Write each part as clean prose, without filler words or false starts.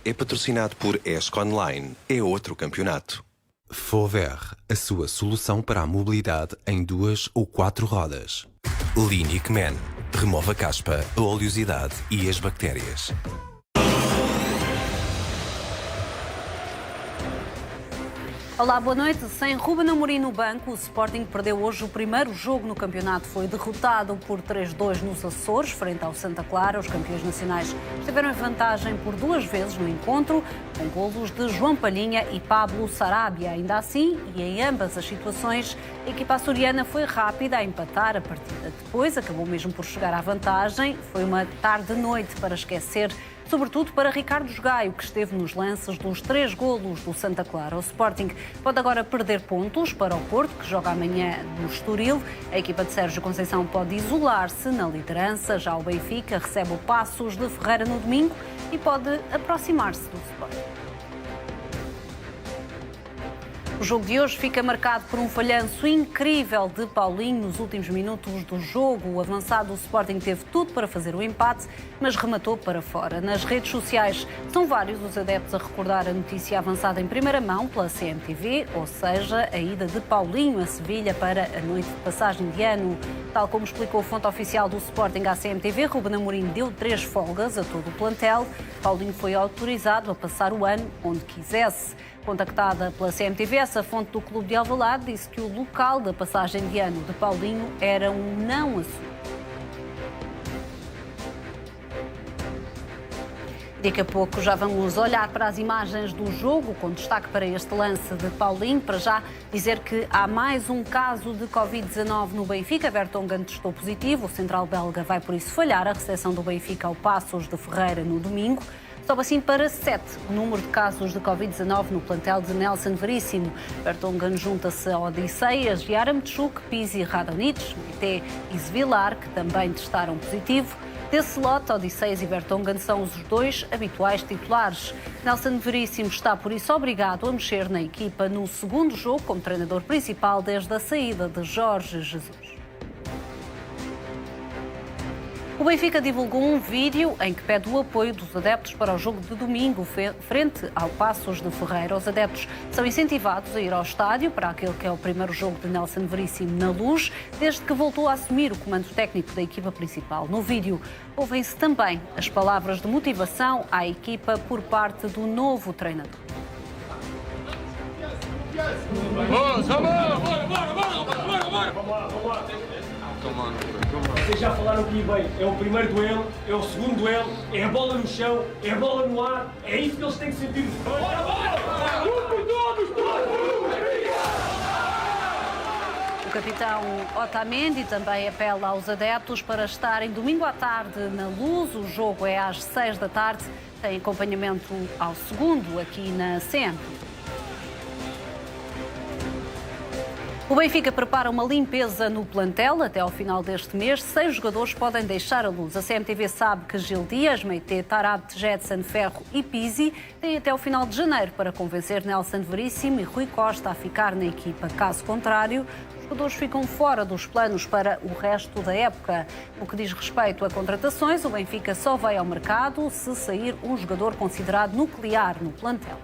é patrocinado por ESC Online. É outro campeonato. Fover, a sua solução para a mobilidade em 2 ou 4 rodas. Linic Man. Remove a caspa, a oleosidade e as bactérias. Olá, boa noite. Sem Ruben Amorim no banco, o Sporting perdeu hoje o primeiro jogo no campeonato. Foi derrotado por 3-2 nos Açores, frente ao Santa Clara. Os campeões nacionais estiveram em vantagem por 2 vezes no encontro, com golos de João Palhinha e Pablo Sarabia. Ainda assim, e em ambas as situações, a equipa açoriana foi rápida a empatar a partida. Depois, acabou mesmo por chegar à vantagem. Foi uma tarde-noite para esquecer, sobretudo para Ricardo Gaio, que esteve nos lances dos 3 golos do Santa Clara. O Sporting pode agora perder pontos para o Porto, que joga amanhã no Estoril. A equipa de Sérgio Conceição pode isolar-se na liderança. Já o Benfica recebe o Passos de Ferreira no domingo e pode aproximar-se do Sporting. O jogo de hoje fica marcado por um falhanço incrível de Paulinho nos últimos minutos do jogo. O avançado do Sporting teve tudo para fazer o empate, mas rematou para fora. Nas redes sociais são vários os adeptos a recordar a notícia avançada em primeira mão pela CMTV, ou seja, a ida de Paulinho a Sevilha para a noite de passagem de ano. Tal como explicou a fonte oficial do Sporting à CMTV, Ruben Amorim deu 3 folgas a todo o plantel. Paulinho foi autorizado a passar o ano onde quisesse. Contactada pela CMTV, essa fonte do Clube de Alvalade disse que o local da passagem de ano de Paulinho era um não assunto. Daqui a pouco já vamos olhar para as imagens do jogo, com destaque para este lance de Paulinho. Para já dizer que há mais um caso de Covid-19 no Benfica. Vertonghen testou positivo. O central belga vai por isso falhar a recepção do Benfica ao Passos de Ferreira no domingo. Sobe assim para 7 o número de casos de Covid-19 no plantel de Nelson Veríssimo. Vertonghen junta-se a Odisseias, Yaramchuk, Pizzi, Radonjic, Meite e Zvilar, que também testaram positivo. Desse lote, Odisseias e Vertonghen são os 2 habituais titulares. Nelson Veríssimo está, por isso, obrigado a mexer na equipa no segundo jogo como treinador principal desde a saída de Jorge Jesus. O Benfica divulgou um vídeo em que pede o apoio dos adeptos para o jogo de domingo, frente ao Passos de Ferreira. Os adeptos são incentivados a ir ao estádio para aquele que é o primeiro jogo de Nelson Veríssimo na Luz, desde que voltou a assumir o comando técnico da equipa principal. No vídeo, ouvem-se também as palavras de motivação à equipa por parte do novo treinador. Vocês já falaram aqui bem, é o primeiro duelo, é o segundo duelo, é a bola no chão, é a bola no ar, é isso que eles têm que sentir. O capitão Otamendi também apela aos adeptos para estarem domingo à tarde na Luz. O jogo é às 6 da tarde, tem acompanhamento ao segundo aqui na CM. O Benfica prepara uma limpeza no plantel. Até ao final deste mês, 6 jogadores podem deixar a Luz. A CMTV sabe que Gil Dias, Meite, Tarabt, Jetson, Ferro e Pizzi têm até ao final de janeiro para convencer Nelson Veríssimo e Rui Costa a ficar na equipa. Caso contrário, os jogadores ficam fora dos planos para o resto da época. No que diz respeito a contratações, o Benfica só vai ao mercado se sair um jogador considerado nuclear no plantel.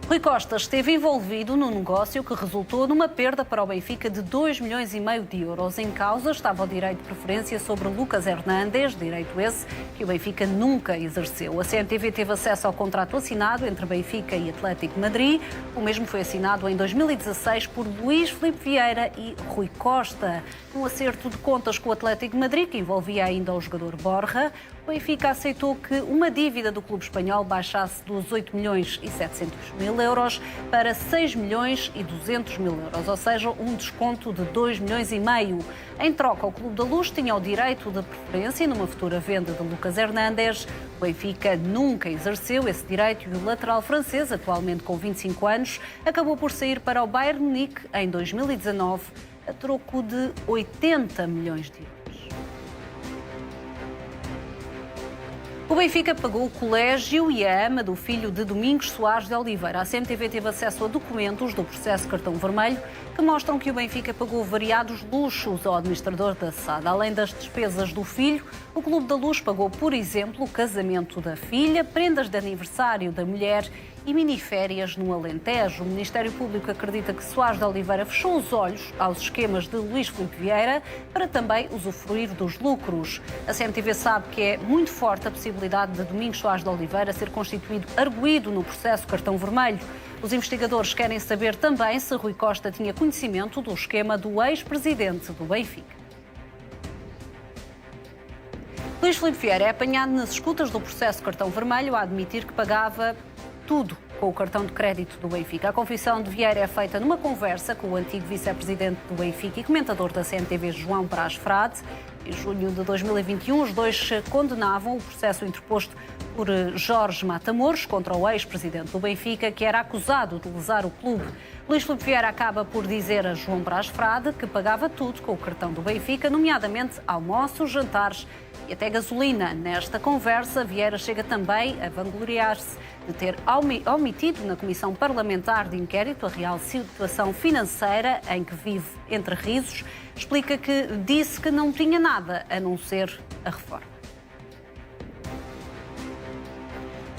Rui Costa esteve envolvido no negócio que resultou numa perda para o Benfica de 2,5 milhões de euros. Em causa estava o direito de preferência sobre Lucas Hernández, direito esse que o Benfica nunca exerceu. A CMTV teve acesso ao contrato assinado entre Benfica e Atlético de Madrid. O mesmo foi assinado em 2016 por Luís Filipe Vieira e Rui Costa. Um acerto de contas com o Atlético de Madrid, que envolvia ainda o jogador Borja, o Benfica aceitou que uma dívida do clube espanhol baixasse dos 8 milhões e 700 mil euros para 6 milhões e 200 mil euros, ou seja, um desconto de 2 milhões e meio. Em troca, o Clube da Luz tinha o direito de preferência numa futura venda de Lucas Hernández. O Benfica nunca exerceu esse direito e o lateral francês, atualmente com 25 anos, acabou por sair para o Bayern Munique em 2019 a troco de 80 milhões de euros. O Benfica pagou o colégio e a ama do filho de Domingos Soares de Oliveira. A CMTV teve acesso a documentos do processo Cartão Vermelho que mostram que o Benfica pagou variados luxos ao administrador da SAD. Além das despesas do filho, o Clube da Luz pagou, por exemplo, o casamento da filha, prendas de aniversário da mulher e miniférias no Alentejo. O Ministério Público acredita que Soares de Oliveira fechou os olhos aos esquemas de Luís Filipe Vieira para também usufruir dos lucros. A CMTV sabe que é muito forte a possibilidade de Domingos Soares de Oliveira ser constituído arguido no processo Cartão Vermelho. Os investigadores querem saber também se Rui Costa tinha conhecimento do esquema do ex-presidente do Benfica. Luís Filipe Vieira é apanhado nas escutas do processo Cartão Vermelho a admitir que pagava tudo com o cartão de crédito do Benfica. A confissão de Vieira é feita numa conversa com o antigo vice-presidente do Benfica e comentador da CMTV, João Braz Frade. Em julho de 2021, os dois condenavam o processo interposto por Jorge Matamoros contra o ex-presidente do Benfica, que era acusado de lesar o clube. Luís Filipe Vieira acaba por dizer a João Braz Frade que pagava tudo com o cartão do Benfica, nomeadamente almoços, jantares e até gasolina. Nesta conversa, Vieira chega também a vangloriar-se de ter omitido na Comissão Parlamentar de Inquérito a real situação financeira em que vive entre risos. Explica que disse que não tinha nada a não ser a reforma.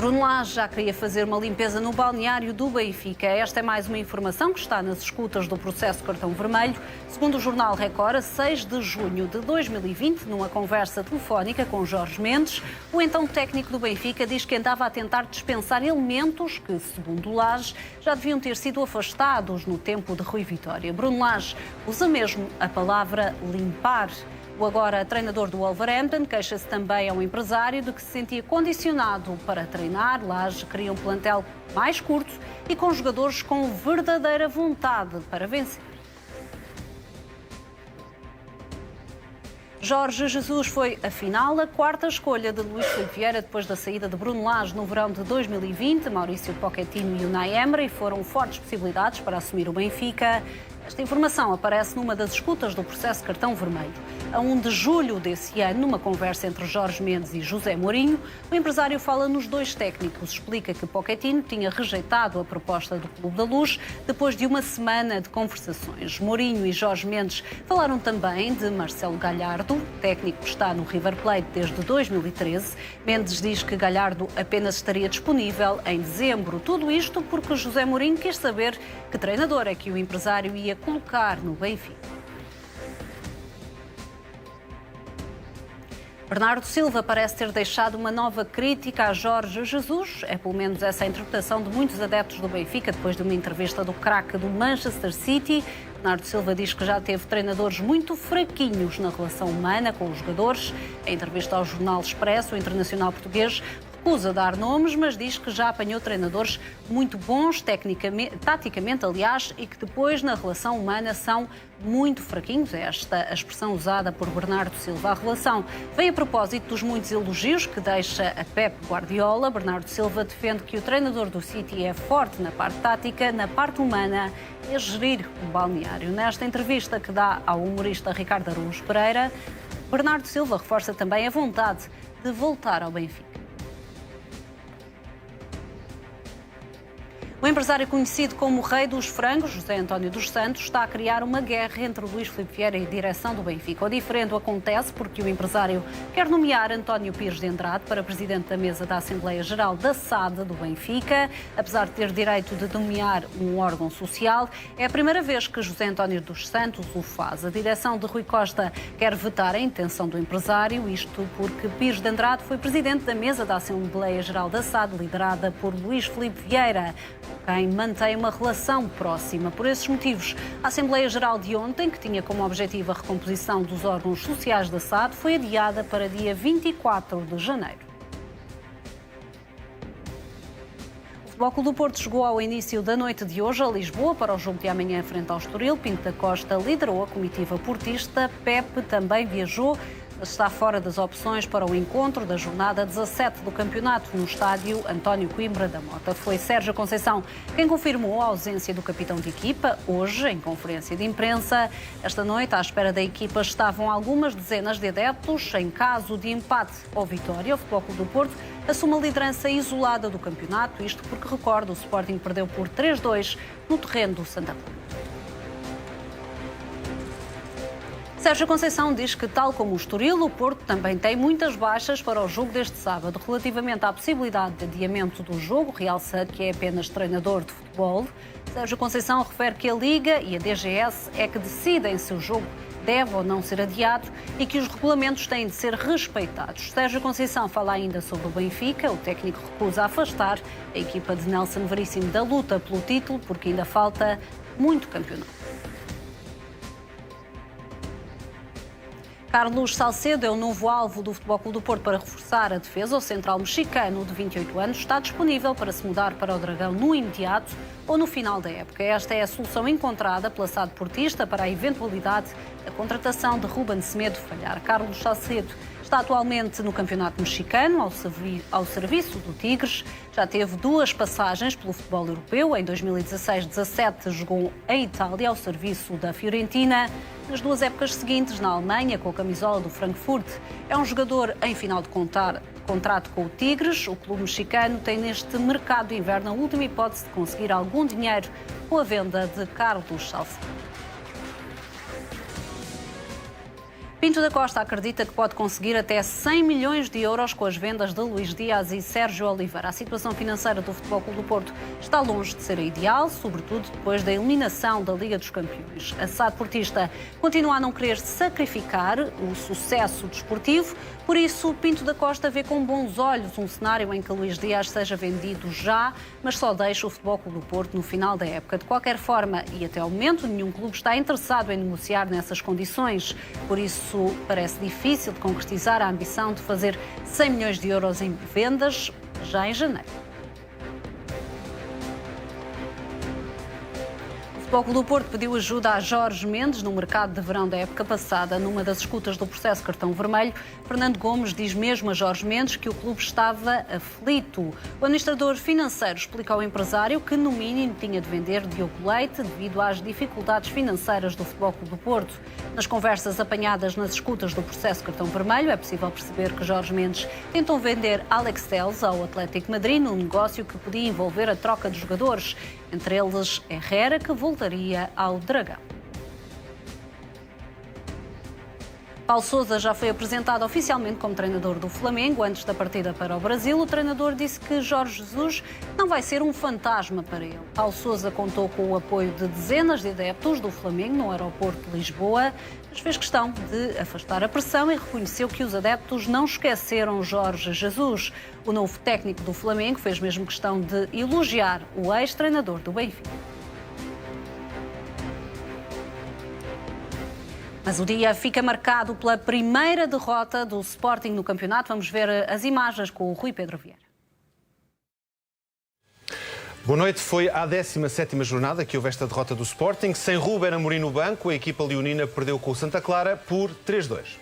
Bruno Lage já queria fazer uma limpeza no balneário do Benfica. Esta é mais uma informação que está nas escutas do processo Cartão Vermelho. Segundo o jornal Record, a 6 de junho de 2020, numa conversa telefónica com Jorge Mendes, o então técnico do Benfica diz que andava a tentar dispensar elementos que, segundo Lage, já deviam ter sido afastados no tempo de Rui Vitória. Bruno Lage usa mesmo a palavra limpar. O agora treinador do Wolverhampton queixa-se também ao empresário de que se sentia condicionado para treinar. Lage queria um plantel mais curto e com jogadores com verdadeira vontade para vencer. Jorge Jesus foi, afinal, a quarta escolha de Luís Filipe Vieira depois da saída de Bruno Lage no verão de 2020. Maurício Pochettino e Unai Emery foram fortes possibilidades para assumir o Benfica. Esta informação aparece numa das escutas do processo Cartão Vermelho. A 1 de julho desse ano, numa conversa entre Jorge Mendes e José Mourinho, o empresário fala nos dois técnicos. Explica que Pochettino tinha rejeitado a proposta do Clube da Luz depois de uma semana de conversações. Mourinho e Jorge Mendes falaram também de Marcelo Galhardo, técnico que está no River Plate desde 2013. Mendes diz que Galhardo apenas estaria disponível em dezembro. Tudo isto porque José Mourinho quis saber que treinador é que o empresário ia colocar no Benfica. Bernardo Silva parece ter deixado uma nova crítica a Jorge Jesus. É pelo menos essa a interpretação de muitos adeptos do Benfica depois de uma entrevista do craque do Manchester City. Bernardo Silva diz que já teve treinadores muito fraquinhos na relação humana com os jogadores. Em entrevista ao jornal Expresso, o internacional português recusa dar nomes, mas diz que já apanhou treinadores muito bons, taticamente, aliás, e que depois, na relação humana, são muito fraquinhos. É esta a expressão usada por Bernardo Silva. A relação vem a propósito dos muitos elogios que deixa a Pep Guardiola. Bernardo Silva defende que o treinador do City é forte na parte tática, na parte humana e a gerir o balneário. Nesta entrevista que dá ao humorista Ricardo Araújo Pereira, Bernardo Silva reforça também a vontade de voltar ao Benfica. O empresário conhecido como o Rei dos Frangos, José António dos Santos, está a criar uma guerra entre Luís Filipe Vieira e a direção do Benfica. O diferendo acontece porque o empresário quer nomear António Pires de Andrade para presidente da mesa da Assembleia Geral da SAD do Benfica. Apesar de ter direito de nomear um órgão social, é a primeira vez que José António dos Santos o faz. A direção de Rui Costa quer vetar a intenção do empresário, isto porque Pires de Andrade foi presidente da mesa da Assembleia Geral da SAD, liderada por Luís Filipe Vieira, quem mantém uma relação próxima. Por esses motivos, a Assembleia Geral de ontem, que tinha como objetivo a recomposição dos órgãos sociais da SAD, foi adiada para dia 24 de janeiro. O Futebol Clube do Porto chegou ao início da noite de hoje a Lisboa para o jogo de amanhã frente ao Estoril. Pinto da Costa liderou a comitiva portista. Pepe também viajou mas está fora das opções para o encontro da jornada 17 do campeonato no estádio António Coimbra da Mota. Foi Sérgio Conceição quem confirmou a ausência do capitão de equipa, hoje em conferência de imprensa. Esta noite, à espera da equipa, estavam algumas dezenas de adeptos. Em caso de empate ou vitória, o Futebol Clube do Porto assume a liderança isolada do campeonato, isto porque, recordo, o Sporting perdeu por 3-2 no terreno do Santa Clara. Sérgio Conceição diz que, tal como o Estoril, o Porto também tem muitas baixas para o jogo deste sábado. Relativamente à possibilidade de adiamento do jogo, realça que é apenas treinador de futebol. Sérgio Conceição refere que a Liga e a DGS é que decidem se o jogo deve ou não ser adiado e que os regulamentos têm de ser respeitados. Sérgio Conceição fala ainda sobre o Benfica. O técnico recusa afastar a equipa de Nelson Veríssimo da luta pelo título, porque ainda falta muito campeonato. Carlos Salcedo é o novo alvo do Futebol Clube do Porto para reforçar a defesa. O central mexicano de 28 anos está disponível para se mudar para o Dragão no imediato ou no final da época. Esta é a solução encontrada pela SAD Portista para a eventualidade da contratação de Ruben Semedo falhar. Carlos Salcedo está atualmente no Campeonato Mexicano, ao serviço do Tigres. Já teve 2 passagens pelo futebol europeu. Em 2016-17 jogou em Itália, ao serviço da Fiorentina. Nas 2 épocas seguintes, na Alemanha, com a camisola do Frankfurt. É um jogador em final de contrato com o Tigres. O clube mexicano tem neste mercado de inverno a última hipótese de conseguir algum dinheiro com a venda de Carlos Salcedo. Pinto da Costa acredita que pode conseguir até 100 milhões de euros com as vendas de Luís Dias e Sérgio Oliveira. A situação financeira do Futebol Clube do Porto está longe de ser a ideal, sobretudo depois da eliminação da Liga dos Campeões. A SAD Portista continua a não querer sacrificar o sucesso desportivo, por isso Pinto da Costa vê com bons olhos um cenário em que Luís Dias seja vendido já, mas só deixa o Futebol Clube do Porto no final da época. De qualquer forma, e até ao momento, nenhum clube está interessado em negociar nessas condições, por isso parece difícil de concretizar a ambição de fazer 100 milhões de euros em vendas já em janeiro. O Futebol Clube do Porto pediu ajuda a Jorge Mendes no mercado de verão da época passada. Numa das escutas do processo cartão vermelho, Fernando Gomes diz mesmo a Jorge Mendes que o clube estava aflito. O administrador financeiro explica ao empresário que, no mínimo, tinha de vender Diogo Leite devido às dificuldades financeiras do Futebol Clube do Porto. Nas conversas apanhadas nas escutas do processo cartão vermelho, é possível perceber que Jorge Mendes tentou vender Alex Telles ao Atlético Madrid num negócio que podia envolver a troca de jogadores, entre eles Herrera, que voltaria ao Dragão. Paulo Sousa já foi apresentado oficialmente como treinador do Flamengo. Antes da partida para o Brasil, o treinador disse que Jorge Jesus não vai ser um fantasma para ele. Paulo Sousa contou com o apoio de dezenas de adeptos do Flamengo no aeroporto de Lisboa, mas fez questão de afastar a pressão e reconheceu que os adeptos não esqueceram Jorge Jesus. O novo técnico do Flamengo fez mesmo questão de elogiar o ex-treinador do Benfica. Mas o dia fica marcado pela primeira derrota do Sporting no campeonato. Vamos ver as imagens com o Rui Pedro Vieira. Boa noite. Foi à 17ª jornada que houve esta derrota do Sporting. Sem Ruben Amorim no banco, a equipa leonina perdeu com o Santa Clara por 3-2.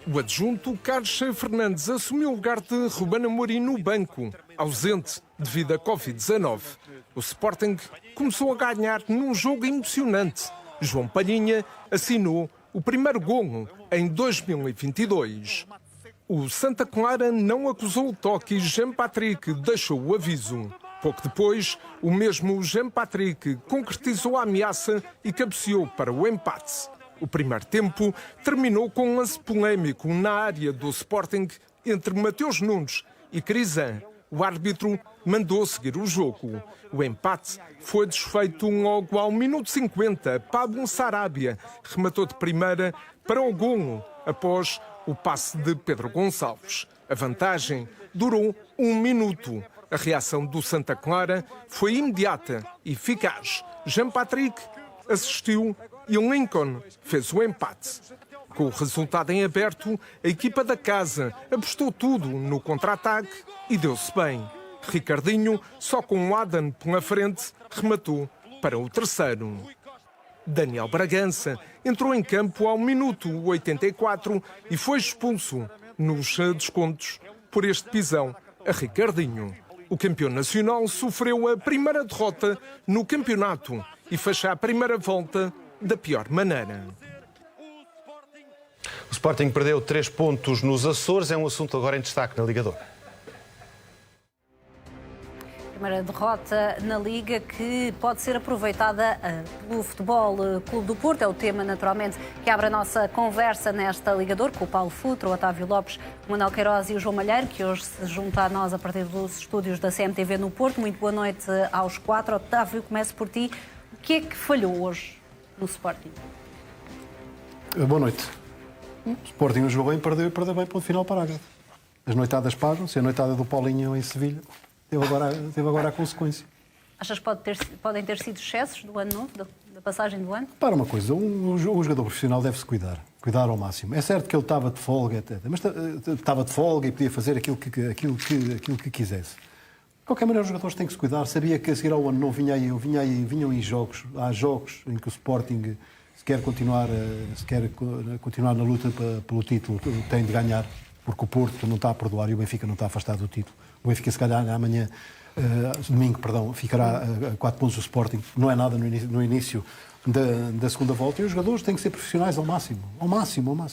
O adjunto Carlos Fernandes assumiu o lugar de Ruben Amorim no banco, ausente devido à Covid-19. O Sporting começou a ganhar num jogo emocionante. João Palhinha assinou o primeiro golo em 2022. O Santa Clara não acusou o toque e Jean-Patrick deixou o aviso. Pouco depois, o mesmo Jean-Patrick concretizou a ameaça e cabeceou para o empate. O primeiro tempo terminou com um lance polémico na área do Sporting entre Mateus Nunes e Crisan. O árbitro mandou seguir o jogo. O empate foi desfeito logo ao minuto 50. Pablo Sarabia rematou de primeira para o golo após o passe de Pedro Gonçalves. A vantagem durou 1 minuto. A reação do Santa Clara foi imediata e eficaz. Jean-Patrick assistiu e Lincoln fez o empate. Com o resultado em aberto, a equipa da casa apostou tudo no contra-ataque e deu-se bem. Ricardinho, só com o Adam pela frente, rematou para o terceiro. Daniel Bragança entrou em campo ao minuto 84 e foi expulso nos descontos por este pisão a Ricardinho. O campeão nacional sofreu a primeira derrota no campeonato e fecha a primeira volta da pior maneira. O Sporting perdeu 3 pontos nos Açores. É um assunto agora em destaque na Liga 2. Primeira derrota na Liga que pode ser aproveitada pelo Futebol Clube do Porto. É o tema, naturalmente, que abre a nossa conversa nesta Liga 2 com o Paulo Futre, o Otávio Lopes, o Manuel Queiroz e o João Malheiro, que hoje se junta a nós a partir dos estúdios da CMTV no Porto. Muito boa noite aos 4. Otávio, começo por ti. O que é que falhou hoje no Sporting? Boa noite. O Sporting jogou bem, perdeu bem, ponto final, parágrafo. As noitadas pagam-se, a noitada do Paulinho em Sevilha teve agora a consequência. Achas que podem ter sido excessos do ano novo, da passagem do ano? Para uma coisa, o jogador profissional deve-se cuidar ao máximo. É certo que ele estava de folga, mas estava de folga e podia fazer aquilo que quisesse. De qualquer maneira, os jogadores têm que se cuidar. Sabia que a seguir ao ano novo vinham em jogos. Há jogos em que o Sporting, se quer continuar na luta pelo título, tem de ganhar, porque o Porto não está a perdoar e o Benfica não está afastado do título. O Benfica, se calhar, amanhã, domingo, ficará a 4 pontos do Sporting. Não é nada no início da segunda volta. E os jogadores têm que ser profissionais ao máximo.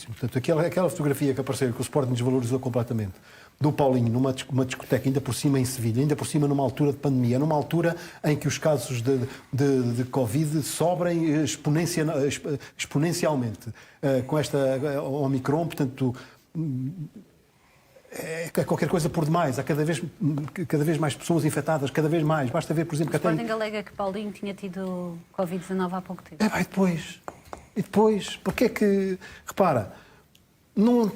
Portanto, aquela fotografia que apareceu, que o Sporting desvalorizou completamente, do Paulinho numa discoteca, ainda por cima em Sevilha, ainda por cima numa altura de pandemia, numa altura em que os casos de Covid sobrem exponencialmente. Com esta Omicron, portanto, é qualquer coisa por demais. Há cada vez mais pessoas infectadas, cada vez mais. Basta ver, por exemplo, o Sporting alega que Paulinho tinha tido Covid-19 há pouco tempo. E depois, porque é que, repara, não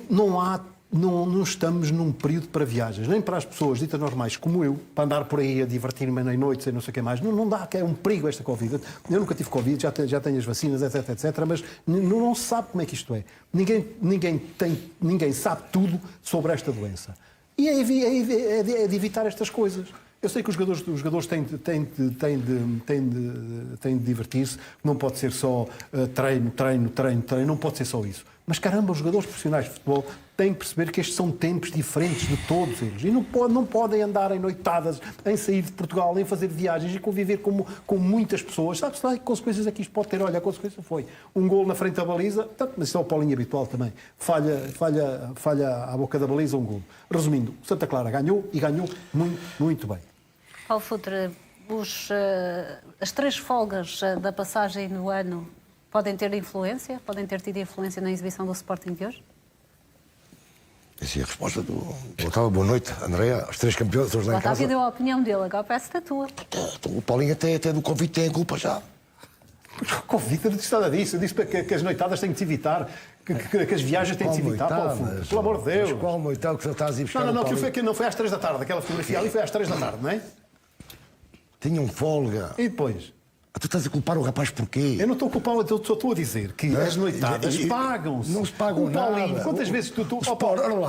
estamos num período para viagens, nem para as pessoas ditas normais como eu, para andar por aí a divertir-me em noites e não sei o que mais. Não dá, que é um perigo esta Covid. Eu nunca tive Covid, já tenho as vacinas, etc, mas não se sabe como é que isto é. Ninguém sabe tudo sobre esta doença. E é de evitar estas coisas. Eu sei que os jogadores têm de divertir-se, não pode ser só treino, não pode ser só isso. Mas caramba, os jogadores profissionais de futebol têm que perceber que estes são tempos diferentes de todos eles. E não podem andar em noitadas, em sair de Portugal, em fazer viagens e conviver com muitas pessoas. Sabe-se lá que consequências é que isto pode ter? Olha, a consequência foi um golo na frente da baliza, mas isso é o Paulinho habitual também. Falha à boca da baliza, um golo. Resumindo, Santa Clara ganhou e ganhou muito, muito bem. Paulo Futre, as 3 folgas da passagem do ano podem ter tido influência na exibição do Sporting de hoje? Essa é a resposta do Otávio. Boa noite, Andréa. Os 3 campeões hoje lá em casa. O Otávio deu a opinião dele, agora parece-te a tua. O Paulinho até do Covid tem a culpa já. O Covid não disse nada disso. Eu disse que as noitadas têm de se evitar, que as viagens têm de se evitar. Pelo amor de Deus. Mas qual noitada que você estás a ir buscar? Não foi às 3 da tarde. Aquela fotografia ali foi às 3 da tarde, não é? Tinham folga. E depois? Tu estás a culpar o rapaz porquê? Eu não estou a culpar, eu só estou a dizer que as noitadas pagam-se. Não se pagam nada. Quantas vezes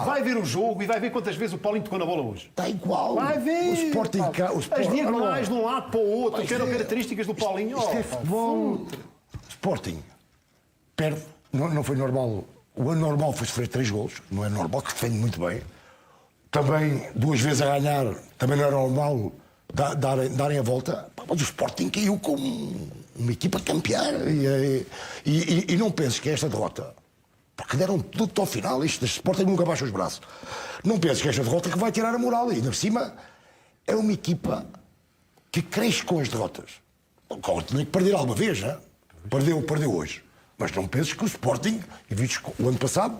vai ver o jogo e vai ver quantas vezes o Paulinho tocou na bola hoje? Está igual. Vai ver. O Sporting as diagonais de um lado para o outro, que eram características do Paulinho. Isto é futebol. O Sporting perde. Não foi normal. O ano normal foi sofrer 3 golos. Não é normal, que defende muito bem. Também 2 vezes a ganhar. Também não é normal darem a volta. Mas o Sporting caiu com uma equipa campeã. E não penses que esta derrota, porque deram tudo até ao final, este Sporting nunca baixa os braços. Não penses que esta derrota que vai tirar a moral. E ainda por cima é uma equipa que cresce com as derrotas. Tinha que perder alguma vez, né? Perdeu hoje. Mas não penses que o Sporting, e vistes o ano passado.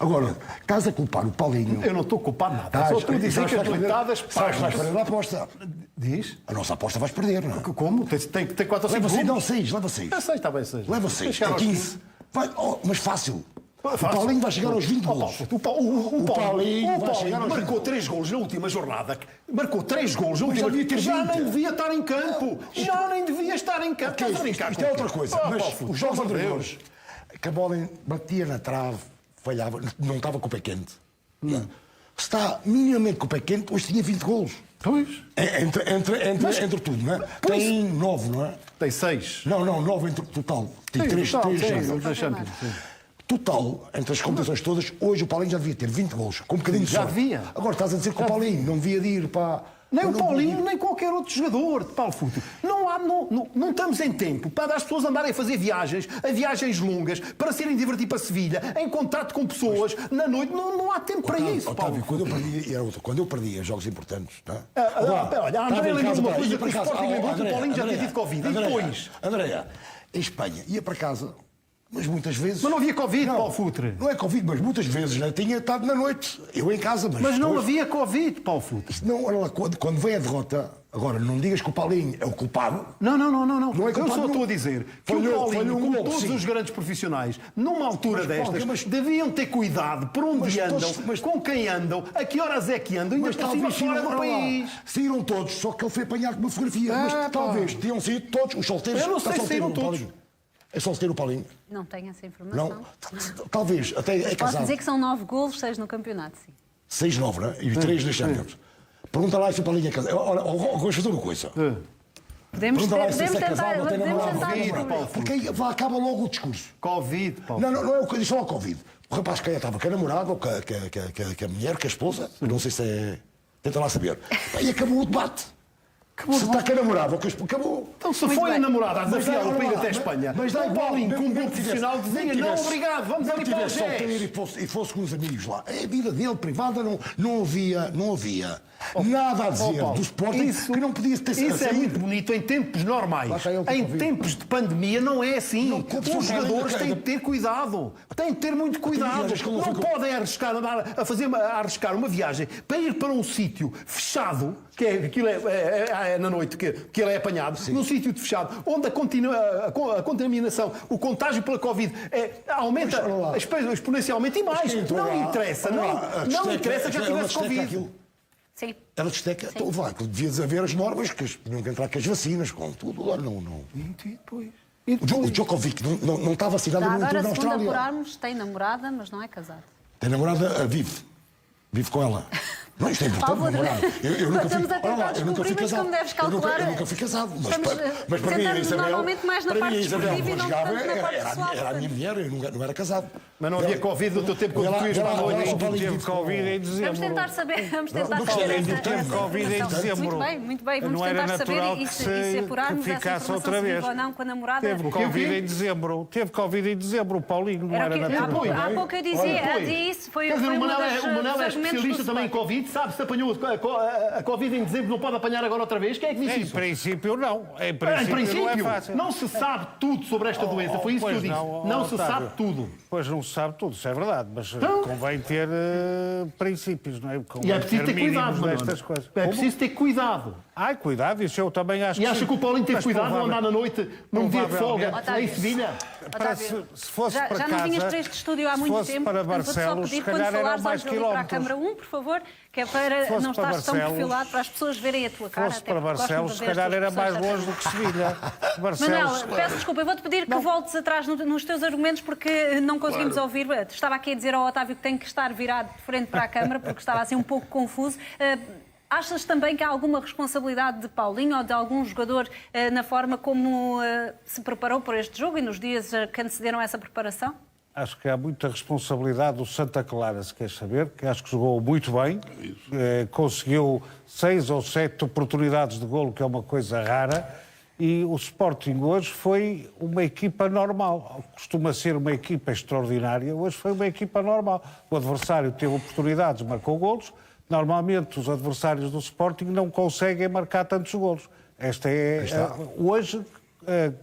Agora, estás a culpar o Paulinho. Eu não estou a culpar nada. Só estou a dizer que as noitadas pagam. Vais perder a aposta. Diz? A nossa aposta vais perder, não é? Como? Tem 4 ou 5 leva 6, golos? não, 6, leva 6. Já sei, está bem 6. Leva 6, é 15. Vai, mas fácil. O Paulinho vai chegar aos 20 golos. O Paulinho marcou 3 golos na última jornada. Marcou 3 golos na última jornada. Já nem devia estar em campo. Já nem devia estar em campo. Isto é outra coisa. Mas os jogos anteriores, que a bola batia na trave, falhava, não estava com o pé quente. Se está minimamente com o pé quente, hoje tinha 20 golos. Pois. Entre tudo, não é? Tem 9, não é? Tem 6. Não, 9 entre total. Tem 3 da Champions. Sim. Total, entre as competições todas, hoje o Paulinho já devia ter 20 golos, com um bocadinho de Já sorte. devia. Agora estás a dizer que o Paulinho não devia de ir para... Nem o Paulinho, nem qualquer outro jogador de Paulo Futre. Não estamos em tempo para as pessoas andarem a fazer viagens longas, para se irem divertir para Sevilha, em contato com pessoas, na noite. Não há tempo para isso, Paulo. Otávio, quando eu perdia jogos importantes... Tá? Olha, a André lembrou uma coisa que o Sporting lembrou que o Paulinho já tinha tido Covid. E depois? Andréia, em Espanha, ia para casa... Mas muitas vezes... Mas não havia Covid, Paulo Futre. Não é Covid, mas muitas vezes já tinha estado na noite. Eu em casa, mas não havia Covid, Paulo Futre. Não, olha lá, quando vem a derrota... Agora, não digas que o Paulinho é o culpado. Não. Não é culpado, eu só estou a dizer que o Paulinho, como gol, todos sim. os grandes profissionais, numa altura destas, deviam ter cuidado por onde andam, com quem andam, a que horas é que andam, ainda por cima fora do país. Saíram todos, só que ele foi apanhado com uma fotografia. Mas talvez tenham saído todos os solteiros. Eu não sei se saíram todos. É solteiro o Paulinho? Não tenho essa informação. Não? Talvez, até é Posso casado. dizer que são 9 golos, 6 no campeonato, sim. 6-9, não é? E 3 na Champions. Pergunta lá se o Paulinho é casado. Olha, vamos fazer uma coisa. Podemos Pergunta lá se é tentar, casado ou tem namorado. tentar. Porque aí acaba logo o discurso. Covid, Paulo. Não é o que eu disse, só o Covid. O rapaz que estava com a namorada, ou com a mulher, com a esposa, não sei se é... Tenta lá saber. E acabou o debate. Se está com a namorada, acabou. Então, se foi a namorada a desafiar o país até a Espanha, o Paulinho, como bom profissional, dizia: não, obrigado, vamos ali para o solteiro e fosse com os amigos lá. A vida dele, privada, não havia nada a dizer do Sporting que não podia ter sido. Isso é muito bonito em tempos normais. Em tempos de pandemia não é assim. Os jogadores têm de ter cuidado. Têm de ter muito cuidado. Não podem arriscar arriscar uma viagem para ir para um sítio fechado, que aquilo é na noite que ele é apanhado, num sítio fechado, onde a contaminação, o contágio pela Covid aumenta exponencialmente e mais. Não interessa que já tivesse Covid. Sim. Ela destaca, devia haver as normas, que tinham que entrar com as vacinas, com tudo. Agora não. E depois? O Djokovic não está vacinado no Agora, na segundo Austrália. apurarmos, tem namorada, mas não é casado. Tem namorada, vive com ela. Não, isto é importante, namorada. Estamos a tentar descobrir, mas como deves calcular... Eu nunca fui casado. Mas para mim, a Sentamos Isabel... normalmente mais na parte desportiva e não tanto na parte pessoal. Era a minha mulher, eu não era casado. Mas não havia Covid no teu tempo quando tu ias para a noite. Teve Covid em dezembro. Vamos tentar saber Teve Covid em dezembro. Muito bem. Vamos Não era tentar saber natural e se apurarmos essa ficasse informação outra se vez. vive ou não com a namorada. Teve Covid em dezembro. Teve Covid em dezembro. O Paulinho não era natural. Há pouco eu dizia isso. Foi Quer dizer, o um Manel dos é argumentos do especialista também em Sporting. Covid, sabe se apanhou a Covid em dezembro, não pode apanhar agora outra vez? Quem é que disse Em isso? princípio, não. Em Em princípio, não é fácil. não se sabe tudo sobre esta doença, foi isso que eu disse. Não se sabe tudo. Pois não se sabe tudo, isso é verdade, mas convém ter princípios, não é? E é preciso ter cuidado, destas coisas. É preciso ter cuidado. Ai, cuidado, isso eu também acho E acha que o Paulinho teve cuidado de andar na noite, num dia de folga, em Sevilha? Otávio, se fosse já para não vinhas casa, para este estúdio há se muito fosse tempo. para Portanto, vou-te só Barcelos, pedir, se quando calhar eram falares, mais olha ali para a quilómetros. câmara 1, por favor, que é para não para estar tão Barcelos, perfilado, para as pessoas verem a tua cara. fosse até para porque gostam de Barcelos, se ver as calhar tuas era mais expressões. longe do que Sevilha. Manel, Barcelos, peço desculpa, eu vou-te pedir que voltes atrás nos teus argumentos porque não conseguimos ouvir. Estava aqui a dizer ao Otávio que tem que estar virado de frente para a câmara porque estava assim um pouco confuso. Achas também que há alguma responsabilidade de Paulinho ou de algum jogador na forma como se preparou para este jogo e nos dias que antecederam essa preparação? Acho que há muita responsabilidade do Santa Clara, se queres saber, que acho que jogou muito bem, conseguiu 6 ou 7 oportunidades de golo, que é uma coisa rara, e o Sporting hoje foi uma equipa normal. Costuma ser uma equipa extraordinária, hoje foi uma equipa normal. O adversário teve oportunidades, marcou golos. Normalmente os adversários do Sporting não conseguem marcar tantos golos. Esta é hoje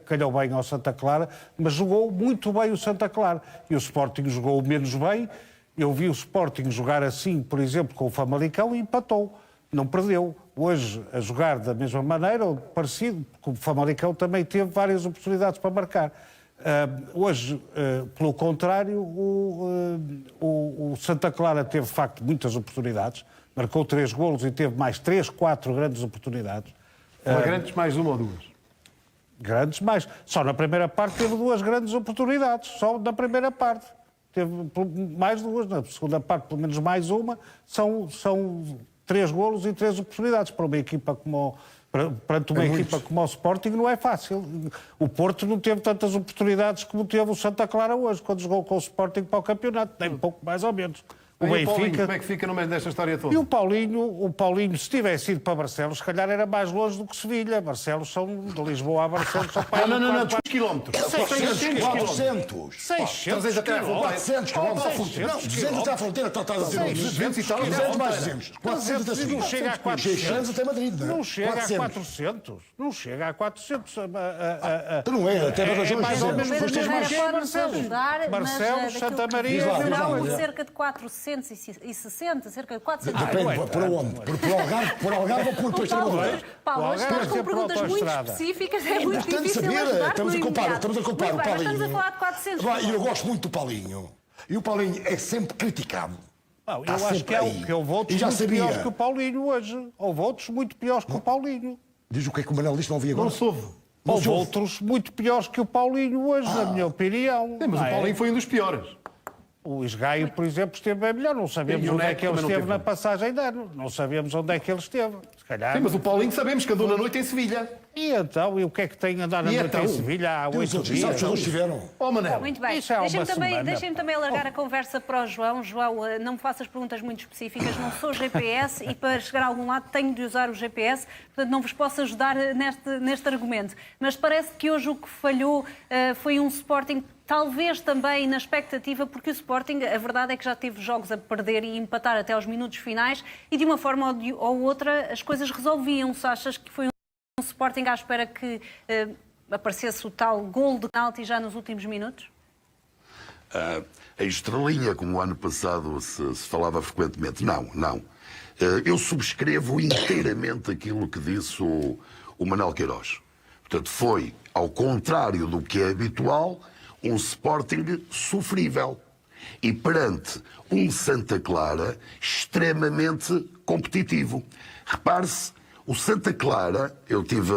calhou bem ao Santa Clara, mas jogou muito bem o Santa Clara. E o Sporting jogou menos bem. Eu vi o Sporting jogar assim, por exemplo, com o Famalicão e empatou. Não perdeu. Hoje, a jogar da mesma maneira, ou parecido, porque o Famalicão também teve várias oportunidades para marcar. Hoje, pelo contrário, o Santa Clara teve, de facto, muitas oportunidades. Marcou 3 golos e teve mais 3, 4 grandes oportunidades. Grandes mais uma ou duas? Grandes mais. Só na primeira parte teve 2 grandes oportunidades. Só na primeira parte. teve mais duas, na segunda parte pelo menos mais uma, são 3 golos e 3 oportunidades para uma equipa como perante uma equipa como o Sporting não é fácil. O Porto não teve tantas oportunidades como teve o Santa Clara hoje, quando jogou com o Sporting para o campeonato, nem pouco mais ou menos. O Benfica, como é que fica no meio desta história toda? E o Paulinho, se tivesse ido para Barcelos, se calhar era mais longe do que Sevilha. Barcelos são de Lisboa a Barcelos. São para não, 2 quilómetros. 400. 600 até à fronteira. 400 quilómetros. Não, 200 até à fronteira. Estás a dizer 200 e tal. 200 mais 200. 400 e não chega a 400. 600 até Madrid, não é? Não chega a 400. Não chega a 400. Não é, até mais ou menos. Barcelos, Santa Maria... Não, cerca de 460, cerca de 400. Depende, por onde? Por Algarve ou por Extremadura? Paulo, hoje estás com perguntas muito específicas, é muito difícil ajudar. Estamos a comparar o Paulinho. Estamos a falar de 400. Eu gosto muito do Paulinho. E o Paulinho é sempre criticado. Eu acho que houve outros muito piores que o Paulinho hoje. Houve outros muito piores que o Paulinho. Diz o que é que o Manel disse, não ouvi agora. Não soube. Houve outros muito piores que o Paulinho hoje, na minha opinião. Sim, mas o Paulinho foi um dos piores. O Esgaio, por exemplo, esteve bem melhor. Não sabemos onde é que ele esteve na passagem de ano. Não sabemos onde é que ele esteve. Se calhar... Sim, mas o Paulinho sabemos que andou na noite em Sevilha. E então? E o que é que tem andado na noite em Sevilha há 8 dias? Sabes onde estiveram? Manel. Muito bem. Isso é Deixem-me também alargar a conversa para o João. João, não me faças perguntas muito específicas. Não sou GPS e para chegar a algum lado tenho de usar o GPS. Portanto, não vos posso ajudar neste argumento. Mas parece que hoje o que falhou foi um Sporting... Talvez também na expectativa, porque o Sporting, a verdade é que já teve jogos a perder e empatar até aos minutos finais e de uma forma ou outra as coisas resolviam-se. Achas que foi um Sporting à espera que aparecesse o tal gol de penalti já nos últimos minutos? A estrelinha, como o ano passado se falava frequentemente. Não. Eu subscrevo inteiramente aquilo que disse o Manuel Queiroz. Portanto, foi, ao contrário do que é habitual, um Sporting sofrível. E perante um Santa Clara extremamente competitivo. Repare-se, o Santa Clara, eu estive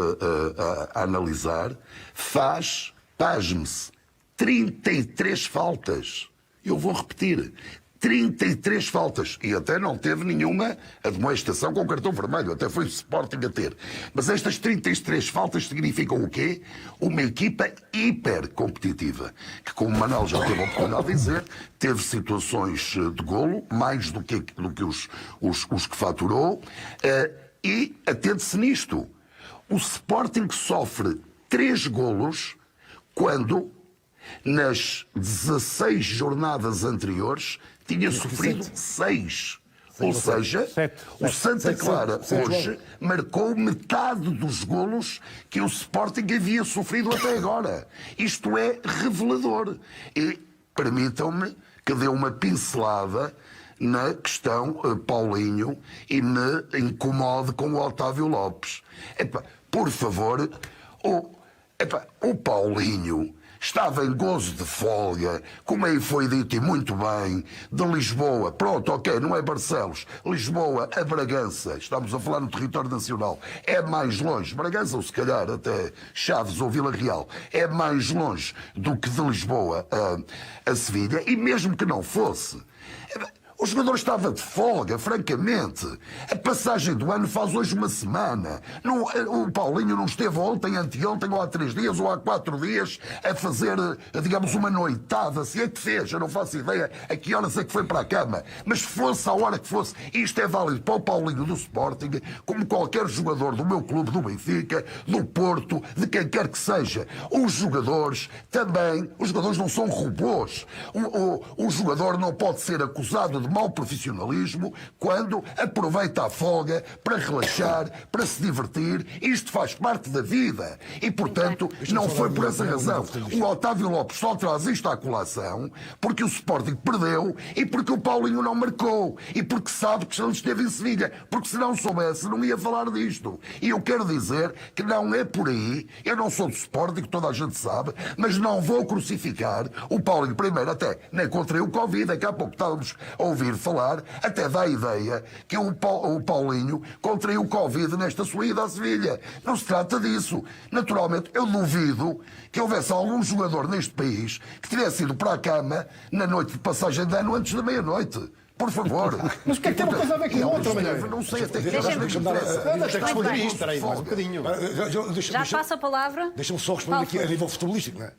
a analisar, faz, pasme-se, 33 faltas. Eu vou repetir, 33 faltas. E até não teve nenhuma admoestação com cartão vermelho. Até foi o Sporting a ter. Mas estas 33 faltas significam o quê? Uma equipa hiper competitiva. Que, como o Manuel já teve a oportunidade de dizer, teve situações de golo, mais do que os que faturou. E atente-se nisto. O Sporting sofre 3 golos quando, nas 16 jornadas anteriores, tinha sofrido 6. Ou seja, o Santa Clara hoje marcou metade dos golos que o Sporting havia sofrido até agora. Isto é revelador. E permitam-me que dê uma pincelada na questão Paulinho e me incomode com o Otávio Lopes. Por favor, o Paulinho estava em gozo de folga, como aí foi dito e muito bem, de Lisboa, pronto, ok, não é Barcelos, Lisboa a Bragança, estamos a falar no território nacional, é mais longe, Bragança ou se calhar até Chaves ou Vila Real, é mais longe do que de Lisboa a Sevilha, e mesmo que não fosse... O jogador estava de folga, francamente. A passagem do ano faz hoje uma semana. O Paulinho não esteve ontem, anteontem, ou há 3 dias, ou há 4 dias, a fazer, digamos, uma noitada. Se é que fez, eu não faço ideia a que horas é que foi para a cama. Mas fosse a hora que fosse, isto é válido para o Paulinho do Sporting, como qualquer jogador do meu clube, do Benfica, do Porto, de quem quer que seja. Os jogadores não são robôs. O jogador não pode ser acusado de mau profissionalismo quando aproveita a folga para relaxar, para se divertir. Isto faz parte da vida. E, portanto, não foi por essa razão. O Otávio Lopes só traz isto à colação porque o Sporting perdeu e porque o Paulinho não marcou. E porque sabe que ele esteve em Sevilha. Porque se não soubesse, não ia falar disto. E eu quero dizer que não é por aí. Eu não sou do Sporting, toda a gente sabe, mas não vou crucificar o Paulinho. Primeiro, até nem encontrei o Covid. Daqui a pouco estávamos a ouvir ouvir falar, até dá a ideia que o Paulinho contraiu Covid nesta sua ida à Sevilha. Não se trata disso. Naturalmente, eu duvido que houvesse algum jogador neste país que tivesse ido para a cama na noite de passagem de ano antes da meia-noite. Por favor. Mas o que é que tem uma coisa a ver com a outra, Malheiro? Não sei até que Deixa que responder isto. Espera aí, mais um bocadinho. Já passa a palavra. Deixa-me só responder aqui a nível futebolístico, não é?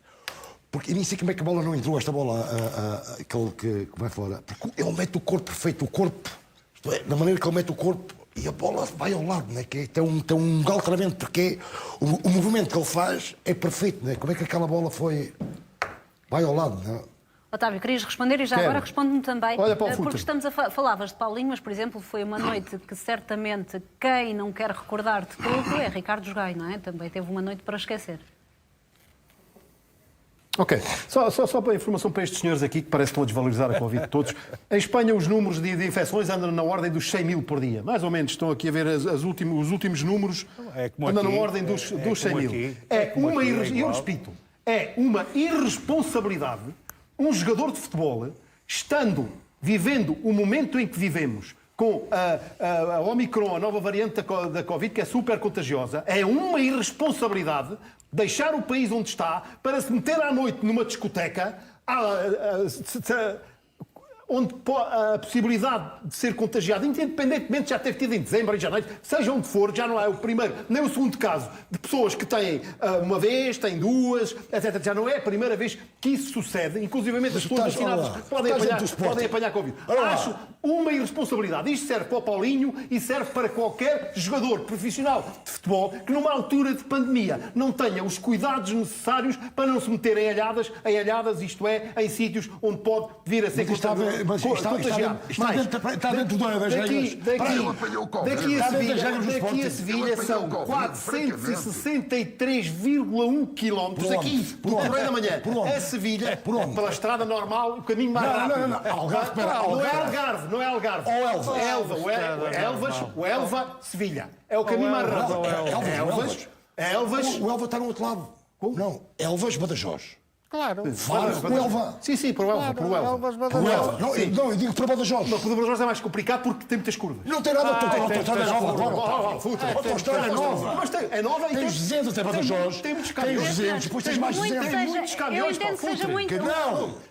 Porque eu nem sei como é que a bola não entrou, esta bola, aquele que vai fora. Porque ele mete o corpo perfeito, o corpo, isto é, da maneira que ele mete o corpo, e a bola vai ao lado, não é? Que tem um galtramento, porque o movimento que ele faz é perfeito, não é? Como é que aquela bola foi. Vai ao lado, não é? Otávio, querias responder e já Quero. agora responde-me também. Olha para o porque futuro. estamos falavas de Paulinho, mas, por exemplo, foi uma noite que certamente quem não quer recordar de todo é Ricardo Jogai, não é? Também teve uma noite para esquecer. Ok, só para informação para estes senhores aqui, que parece que estão a desvalorizar a Covid de todos. Em Espanha, os números de infecções andam na ordem dos 100 mil por dia. Mais ou menos, estão aqui a ver os últimos números, andam na ordem dos 100 mil. E eu repito, é uma irresponsabilidade um jogador de futebol, vivendo o momento em que vivemos, com a Omicron, a nova variante da Covid, que é super contagiosa, é uma irresponsabilidade deixar o país onde está para se meter à noite numa discoteca onde a possibilidade de ser contagiado, independentemente de já ter tido em dezembro, em janeiro, seja onde for, já não é o primeiro nem o segundo caso de pessoas que têm uma vez, têm duas, etc. Já não é a primeira vez que isso sucede. Inclusivamente as pessoas vacinadas podem apanhar Covid. Acho uma irresponsabilidade. Isto serve para o Paulinho e serve para qualquer jogador profissional de futebol que numa altura de pandemia não tenha os cuidados necessários para não se meter em alhadas, isto é, em sítios onde pode vir a ser contagiado. Está dentro das regras. Daqui a Sevilha são 463,1 quilómetros. Aqui, do Correio da Manhã. A Sevilha, pela estrada normal, o caminho mais rápido. Não é Algarve. O Elva, Sevilha. É o caminho mais rápido. Elvas. O Elva está no outro lado. Não, Elvas, Badajoz. Claro. O Elva. Sim, por Elva. Não, eu digo para Badajoz. Não, para Badajoz é mais complicado porque tem muitas curvas. Não tem nada, a autostrada é nova. A autostrada é nova. Mas é nova e tens 200 até Badajoz. Tem muitos caminhões. Tens 200, depois tens mais 200. Eu entendo que seja muito didático.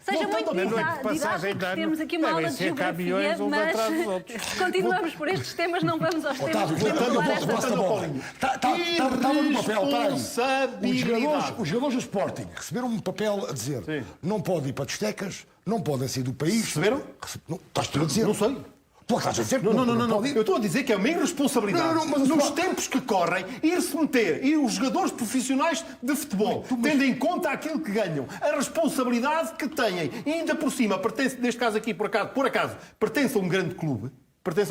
Temos aqui uma aula de geografia, mas continuamos por estes temas, não vamos aos temas que temos a falar esta semana. Estava no papel, peraí. Os jogadores do Sporting receberam um papel a dizer não podem ir para discotecas, não podem sair do país. Receberam? Estás tu a dizer? Não sei. Tu estás a dizer que não. Eu estou a dizer que é uma irresponsabilidade nos tempos que correm ir-se meter, e os jogadores profissionais de futebol, tendo em conta aquilo que ganham, a responsabilidade que têm, e ainda por cima, neste caso aqui, por acaso, pertence a um grande clube, porque é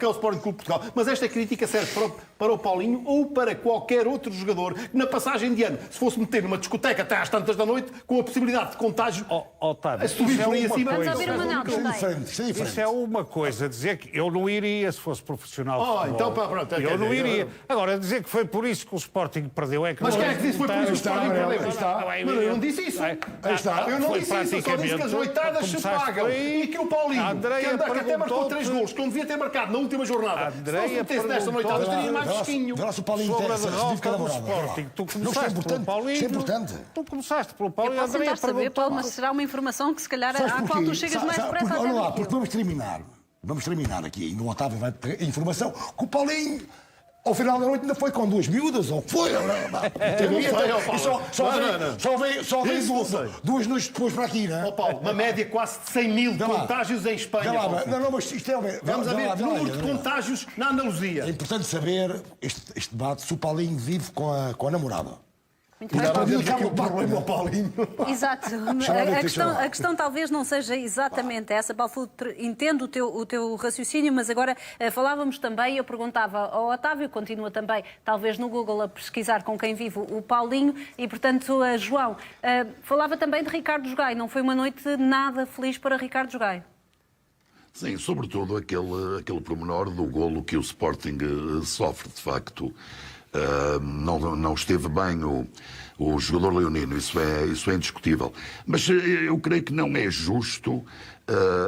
o Sporting Clube de Portugal, mas esta crítica serve para o Paulinho ou para qualquer outro jogador que na passagem de ano, se fosse meter numa discoteca até às tantas da noite, com a possibilidade de contágio Otávio, a subir por aí acima. Vamos ouvir o Manuel também. Isso é uma coisa, dizer que eu não iria se fosse profissional de futebol. Então pronto. Eu não iria. Agora, dizer que foi por isso que o Sporting perdeu é que... Mas quem é que disse que foi por isso que o Sporting perdeu? Eu não disse isso. Eu não disse isso. Eu só disse que as oitadas se pagam e que o Paulinho, que até marcou 3 golos, que não devia ter marcado na última jornada, se não se metesse nesta noitada, estaria mais fresquinho. Sobre a derrota do Sporting. Tu começaste pelo Paulinho. Isto é importante. Tu começaste pelo Paulinho. Eu posso tentar saber, Paulo, mas será uma informação que se calhar à qual tu chegas mais depressa até do que eu. Vamos terminar aqui. E no Otávio vai ter a informação que o Paulinho, ao final da noite, ainda foi com 2 miúdas, ou foi? Só veio 2 noites depois para aqui, não é? Paulo, uma média quase de 100 mil contágios em Espanha. Mas isto é... Vamos a ver número de contágios na Andaluzia. É importante saber este debate se o Paulinho vive com a namorada. Muito bem. O problema ao Paulinho. Exato. A questão talvez não seja exatamente essa. Paulo, entendo o teu raciocínio, mas agora falávamos também, eu perguntava ao Otávio, continua também, talvez no Google, a pesquisar com quem vive o Paulinho, e portanto, João, falava também de Ricardo Jogai. Não foi uma noite nada feliz para Ricardo Jogai? Sim, sobretudo aquele pormenor do golo que o Sporting sofre, de facto. Não esteve bem o jogador leonino, isso é indiscutível. Mas eu creio que não é justo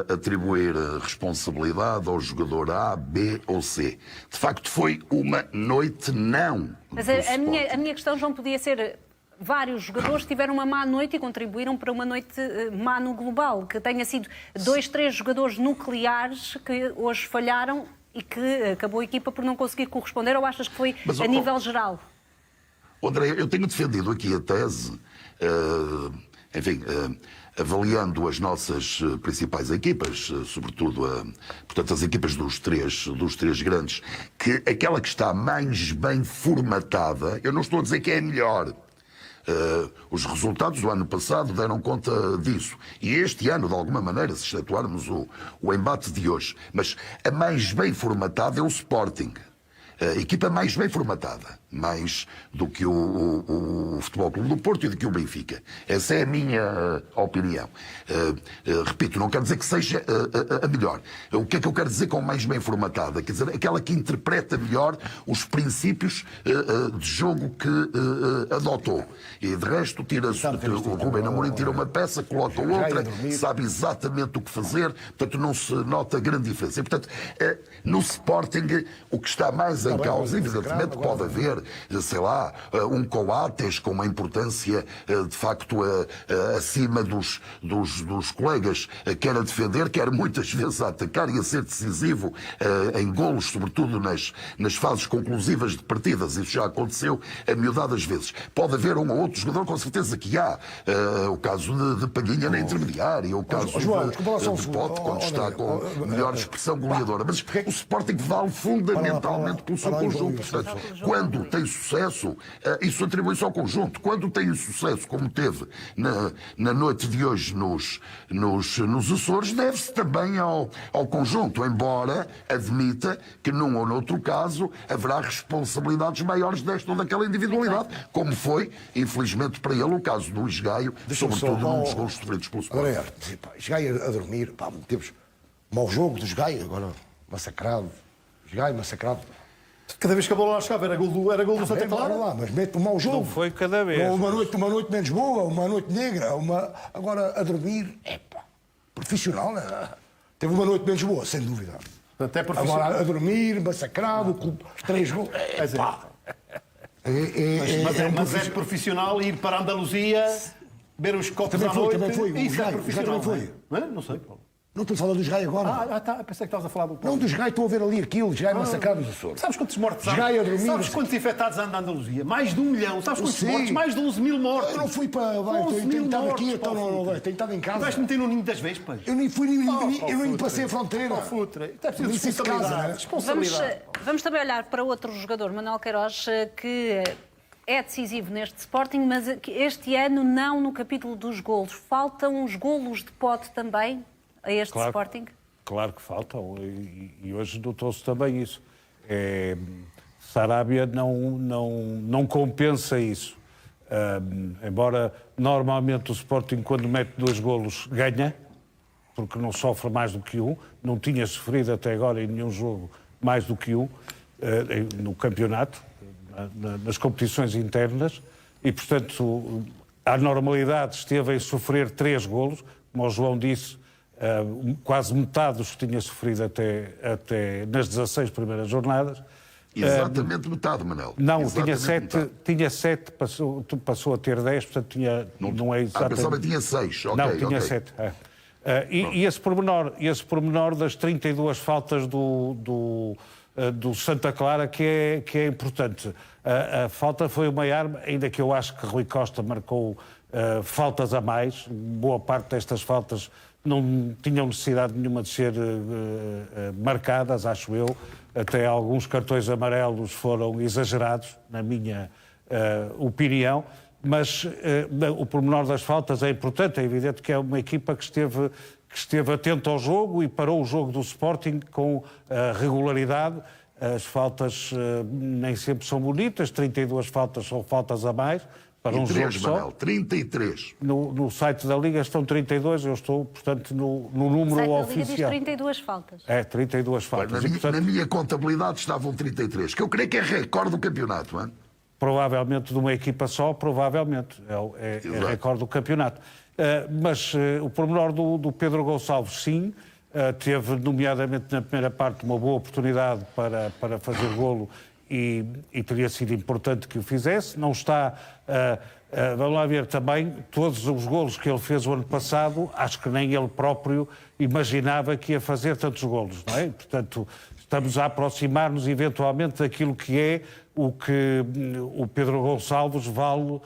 atribuir responsabilidade ao jogador A, B ou C. De facto, foi uma noite não. Mas do a Sporting. minha questão, João, podia ser... Vários jogadores tiveram uma má noite e contribuíram para uma noite má no global. Que tenha sido 2, 3 jogadores nucleares que hoje falharam e que acabou a equipa por não conseguir corresponder, ou achas que foi Mas, a nível geral? André, eu tenho defendido aqui a tese, avaliando as nossas principais equipas, sobretudo portanto, as equipas dos três grandes, que aquela que está mais bem formatada, eu não estou a dizer que é a melhor. Os resultados do ano passado deram conta disso. E este ano, de alguma maneira, se excetuarmos o embate de hoje, mas a mais bem formatada é o Sporting. A equipa mais bem formatada, mais do que o Futebol Clube do Porto e do que o Benfica. Essa é a minha opinião. Repito, não quero dizer que seja a melhor. O que é que eu quero dizer com mais bem formatada? Quer dizer, aquela que interpreta melhor os princípios de jogo que adotou. E de resto, o Rubén Amorim tira uma peça, coloca outra, sabe exatamente o que fazer, portanto não se nota grande diferença. E, portanto, no Sporting, o que está mais em causa, evidentemente, pode haver, sei lá, um Coates com uma importância de facto acima dos colegas, quer a defender, quer muitas vezes a atacar e a ser decisivo em golos, sobretudo nas fases conclusivas de partidas. Isso já aconteceu a miudadas vezes. Pode haver um ou outro jogador, com certeza que há. O caso de Palhinha na intermediária, o caso de Pote, quando está com melhor expressão goleadora. Mas o Sporting vale fundamentalmente pelo seu conjunto. Portanto, quando tem sucesso, isso atribui-se ao conjunto. Quando tem sucesso, como teve na noite de hoje nos Açores, deve-se também ao conjunto, embora admita que num ou noutro caso haverá responsabilidades maiores desta ou daquela individualidade, como foi, infelizmente para ele, o caso do Esgaio, sobretudo num dos gols sofridos pelo Sporting. Esgaio a dormir, temos mau jogo do Esgaio, agora massacrado. Esgaio massacrado. Cada vez que a bola lá chegava era gol do Santa Clara. Lá, mas mete um mau jogo. Não foi cada vez. Uma noite menos boa, uma noite negra, agora a dormir, profissional, né? Teve uma noite menos boa, sem dúvida. Até agora a dormir, massacrado, 3 gols. Mas é profissional ir para a Andaluzia, beber os copos à noite. Também foi. Isso é profissional. Também foi. Não sei, Paulo. Não estou a falar do Esgaio agora. Tá. Pensei que estavas a falar do Paulo. Não, do Esgaio, estou a ver ali aquilo, Esgaio massacrado nos Açores. Sabes quantos mortos há? Esgaio a dormir. Sabes quantos infectados há na Andaluzia? Mais de 1 milhão. Sabes quantos mortos? Mais de 11 mil mortos. Eu não fui para... tenho estado aqui, tenho estado em casa. Vais meter no ninho das vespas? Eu nem fui, eu nem passei a fronteira. É preciso responsabilidade. Vamos também olhar para outro jogador, Manuel Queiroz, que é decisivo neste Sporting, mas este ano não no capítulo dos golos. Faltam os golos de Pote também a este Sporting? Claro que faltam, e hoje notou-se também isso. Sarabia não compensa isso. Embora normalmente o Sporting, quando mete 2 golos, ganha, porque não sofre mais do que um, não tinha sofrido até agora em nenhum jogo mais do que um no campeonato, nas competições internas, e portanto a normalidade esteve em sofrer 3 golos, como o João disse. Quase metade dos que tinha sofrido até nas 16 primeiras jornadas. Exatamente metade, Manel. Não, exatamente tinha 7, passou a ter 10, portanto não é exatamente... pensava que tinha 6, ok. Não, tinha 7. E esse pormenor das 32 faltas do Santa Clara que é importante. A falta foi uma arma, ainda que eu acho que Rui Costa marcou faltas a mais. Boa parte destas faltas não tinham necessidade nenhuma de ser marcadas, acho eu. Até alguns cartões amarelos foram exagerados, na minha opinião. Mas o pormenor das faltas é importante. É evidente que é uma equipa que esteve atenta ao jogo e parou o jogo do Sporting com regularidade. As faltas nem sempre são bonitas, 32 faltas são faltas a mais. Para um jogo só. Manel, 33. No site da Liga estão 32, eu estou, portanto, no número oficial. O site da Liga diz 32 faltas. 32 faltas. Na minha contabilidade estavam 33, que eu creio que é recorde do campeonato, não é? provavelmente de uma equipa só, provavelmente, é recorde do campeonato. Mas o pormenor do Pedro Gonçalves, sim, teve, nomeadamente na primeira parte, uma boa oportunidade para fazer golo e teria sido importante que o fizesse. Não está... vamos lá ver também, todos os golos que ele fez o ano passado, acho que nem ele próprio imaginava que ia fazer tantos golos, não é? Portanto, estamos a aproximar-nos eventualmente daquilo que é o que o Pedro Gonçalves vale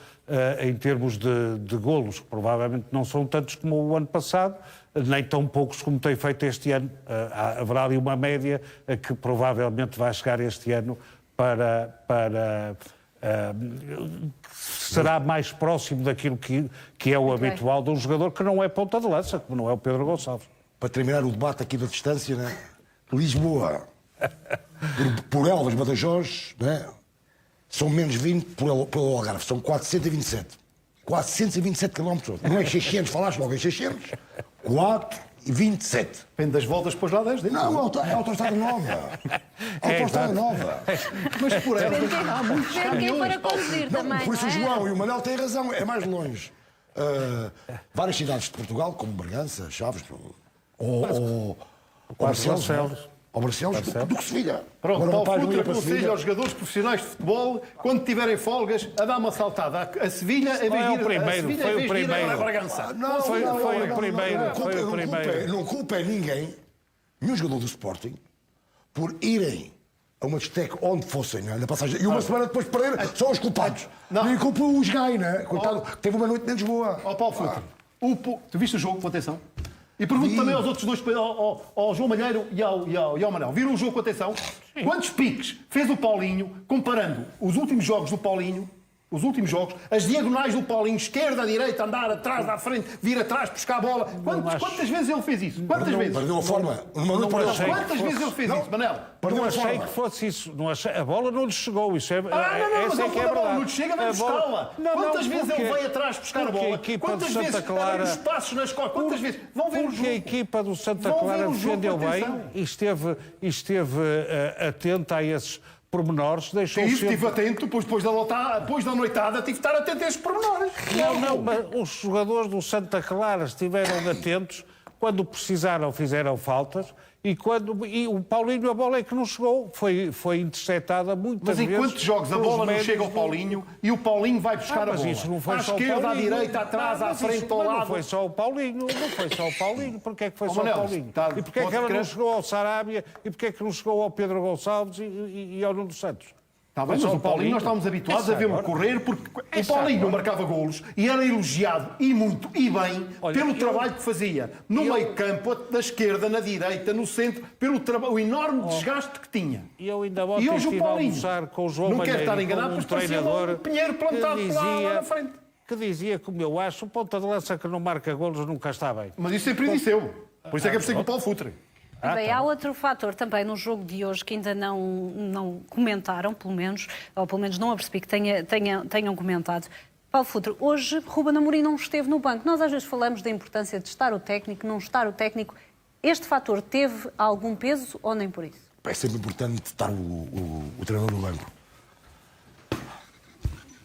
em termos de golos, que provavelmente não são tantos como o ano passado, nem tão poucos como tem feito este ano. Haverá ali uma média a que provavelmente vai chegar este ano será mais próximo daquilo que é o habitual de um jogador que não é ponta de lança, como não é o Pedro Gonçalves. Para terminar o debate aqui da distância, né? Lisboa, por Elvas, Badajoz, né? São menos 20 pelo Algarve, são 427. 427 km. Não é 600, falaste logo em 600. 427. Depende das voltas depois lá 10. Não, é autoestrada nova. Autoestrada nova. Mas por ela há muitos Quem para conduzir também, Por isso o não é? João e o Manel têm razão, é mais longe. Várias cidades de Portugal, como Bragança, Chaves, ou Barcelos, ou Barcelos, do que Sevilha. Pronto, Agora, Paulo não ia Futre para aconselha Sevilha. aos jogadores profissionais de futebol, quando tiverem folgas, a dar uma saltada a Sevilha, a vir Foi o primeiro, a Sevilha, foi em o vez de ir primeiro. a Bragança. Foi o primeiro. Não culpem ninguém, nenhum jogador do Sporting, por irem a uma discoteca onde fossem, na passagem, e uma semana depois de perder, são os culpados. Nem culpa os Gai, né? Coitado, teve uma noite em Lisboa. Ó Paulo Futre, tu viste o jogo, com atenção? E pergunto também aos outros dois, ao João Malheiro e ao Manel. Viram o jogo com atenção? Sim. Quantos piques fez o Paulinho, comparando os últimos jogos do Paulinho, as diagonais do Paulinho, esquerda, direita, andar atrás, à frente, vir atrás, buscar a bola. Quantas vezes ele fez isso? Quantas vezes? Perdeu a forma. Quantas vezes ele fez isso, Manel? Não achei que fosse isso. A bola não lhe chegou. Isso é, Mas essa é que é verdade. não lhe chega, vai buscá-la. Quantas vezes ele veio atrás buscar a bola? Quantas vezes abriu espaços nas costas? Quantas vezes? Vão ver o jogo. Porque a equipa do Santa Clara defendeu bem e esteve atenta a esses pormenores. Estive atento, depois da noitada, tive de estar atento a esses pormenores. Não, mas os jogadores do Santa Clara estiveram atentos, quando precisaram fizeram faltas, e o Paulinho, a bola é que não chegou, foi interceptada muitas vezes. Mas em quantos jogos a bola não chega ao Paulinho e o Paulinho vai buscar a bola? Isso não foi à só esquerda, o Paulinho. à direita, atrás, à frente, ao lado. Não foi só o Paulinho, Porquê é que foi só o Paulinho? E porquê é que ela não chegou ao Sarabia? E porquê é que não chegou ao Pedro Gonçalves e ao Nuno Santos? Está bem, mas o Paulinho nós estávamos habituados a vê-lo correr, porque o Paulinho não marcava golos e era elogiado, e muito, e bem, pelo trabalho que fazia no meio campo, da esquerda, na direita, no centro, o enorme desgaste que tinha. E eu ainda ontem estive a almoçar com o João não Malheiro, quero estar enganado, um treinador um pinheiro plantado lá na frente. Que dizia, como eu acho, o ponta de lança que não marca golos nunca está bem. Mas isso sempre disse eu. Por isso é que é preciso o Paulo Futre. Bem, há outro fator também no jogo de hoje que ainda não comentaram, pelo menos, ou pelo menos não apercebi que tenham comentado. Paulo Futre, hoje Ruben Amorim não esteve no banco. Nós às vezes falamos da importância de estar o técnico, não estar o técnico. Este fator teve algum peso ou nem por isso? É sempre importante estar o treinador no banco.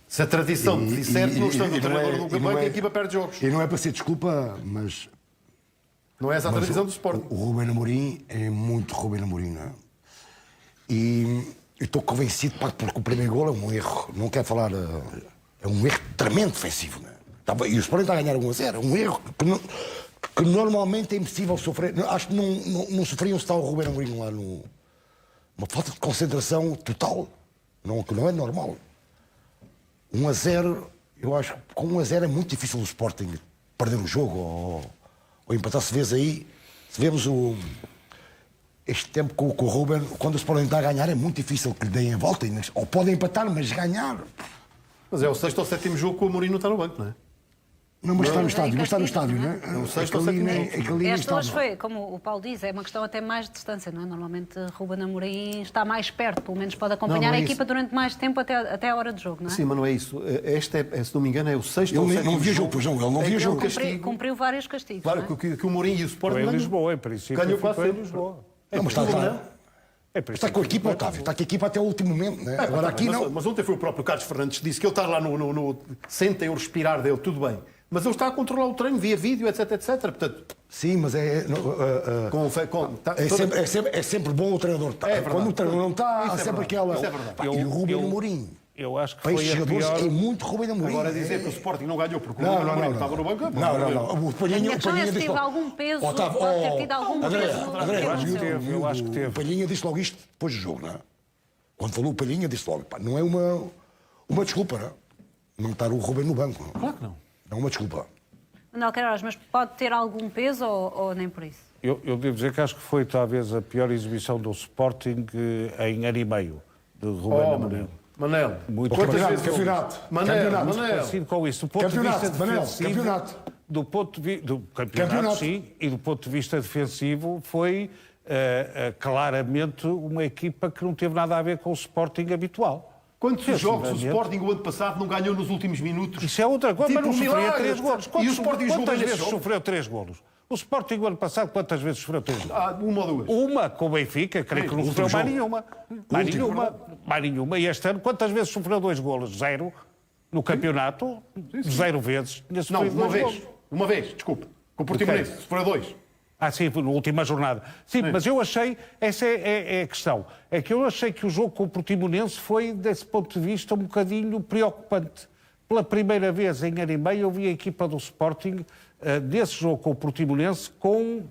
Se a tradição te disser que não estando o treinador no banco, a equipa perde jogos. E não é para ser desculpa, mas... Não é essa a tradição do Sporting. O Ruben Amorim é muito Ruben Amorim, não é? E eu estou convencido, porque o primeiro gol é um erro. Não quero falar... É um erro tremendo defensivo, não é? E o Sporting está a ganhar 1-0. É um erro que normalmente é impossível sofrer. Acho que não sofriam se está o Ruben Amorim lá no... Uma falta de concentração total. Que não é normal. 1-0, eu acho que com 1-0 é muito difícil o Sporting perder o jogo ou empatar. Se vemos este tempo com o Ruben, quando o Sporting está a ganhar é muito difícil que lhe deem a volta, ou podem empatar, mas ganhar. Mas é o 6º ou 7º jogo que o Amorim não está no banco, não é? Não, mas está no estádio, não é? O 6º ou 7º jogo. Esta hoje foi, como o Paulo diz, é uma questão até mais de distância, não é? Normalmente Ruben Amorim está mais perto, pelo menos pode acompanhar a equipa durante mais tempo até a hora de jogo, não é? Sim, mas não é isso. Este se não me engano, é o 6º ou 7º jogo. Não viajou, pois não, ele não viajou. Cumpriu vários castigos. Claro, que o Amorim e o Sporting foi em Lisboa, em princípio. Ganhou quase foi em sempre. Lisboa. Não, mas está Está com a equipa, Otávio. Está com a equipa até o último momento. Né? Agora aqui não. Mas ontem foi o próprio Carlos Fernandes que disse que ele está lá sentem o respirar dele, tudo bem. Mas ele está a controlar o treino via vídeo, etc, etc. Portanto, sim, mas é sempre bom o treinador. Quando o treinador não está, há sempre aquela. Isso é verdade. E o Rubem Amorim. Eu acho que Para foi estes a jogadores pior... é muito Rubem Amorim. Agora dizer que o Sporting não ganhou porque o Não. estava no banco. Não. A minha questão é se teve algum peso, pode ter tido algum peso. Eu acho que teve. O Palhinha disse logo isto depois do jogo, não é? Quando falou o Palhinha, disse logo, pá, não é uma desculpa, não é? Não estar o Rubem no banco. Não. Claro que não. Não é uma desculpa. Manuel Queiroz, mas pode ter algum peso ou nem por isso? Eu devo dizer que acho que foi talvez a pior exibição do Sporting em ano e meio de Rubem Amorim. Manel, Muito Campeonato. Manel. Parecido com isso. Do ponto Campeonato, de vista Manel, defensivo, campeonato. Do campeonato, sim, e do ponto de vista defensivo foi claramente uma equipa que não teve nada a ver com o Sporting habitual. Quantos jogos o Sporting o ano passado não ganhou nos últimos minutos? Isso é outra coisa, Tipo mas não sofria milagre. 3 golos. E o Sporting jogou Quantas bem vezes nesse jogo? sofreu 3 golos? O Sporting, o ano passado, quantas vezes sofreu 3 golos? Uma ou duas. Uma com o Benfica, creio que não sofreu mais nenhuma. Mais nenhuma. E este ano, quantas vezes sofreu 2 golos? 0. No campeonato, 0 vezes. Não, uma vez, desculpe. Com o Portimonense, sofreu 2. Sim, na última jornada. Sim, mas eu achei, essa é a questão, é que eu achei que o jogo com o Portimonense foi, desse ponto de vista, um bocadinho preocupante. Pela primeira vez em ano e meio eu vi a equipa do Sporting, desse jogo com o Portimonense, com,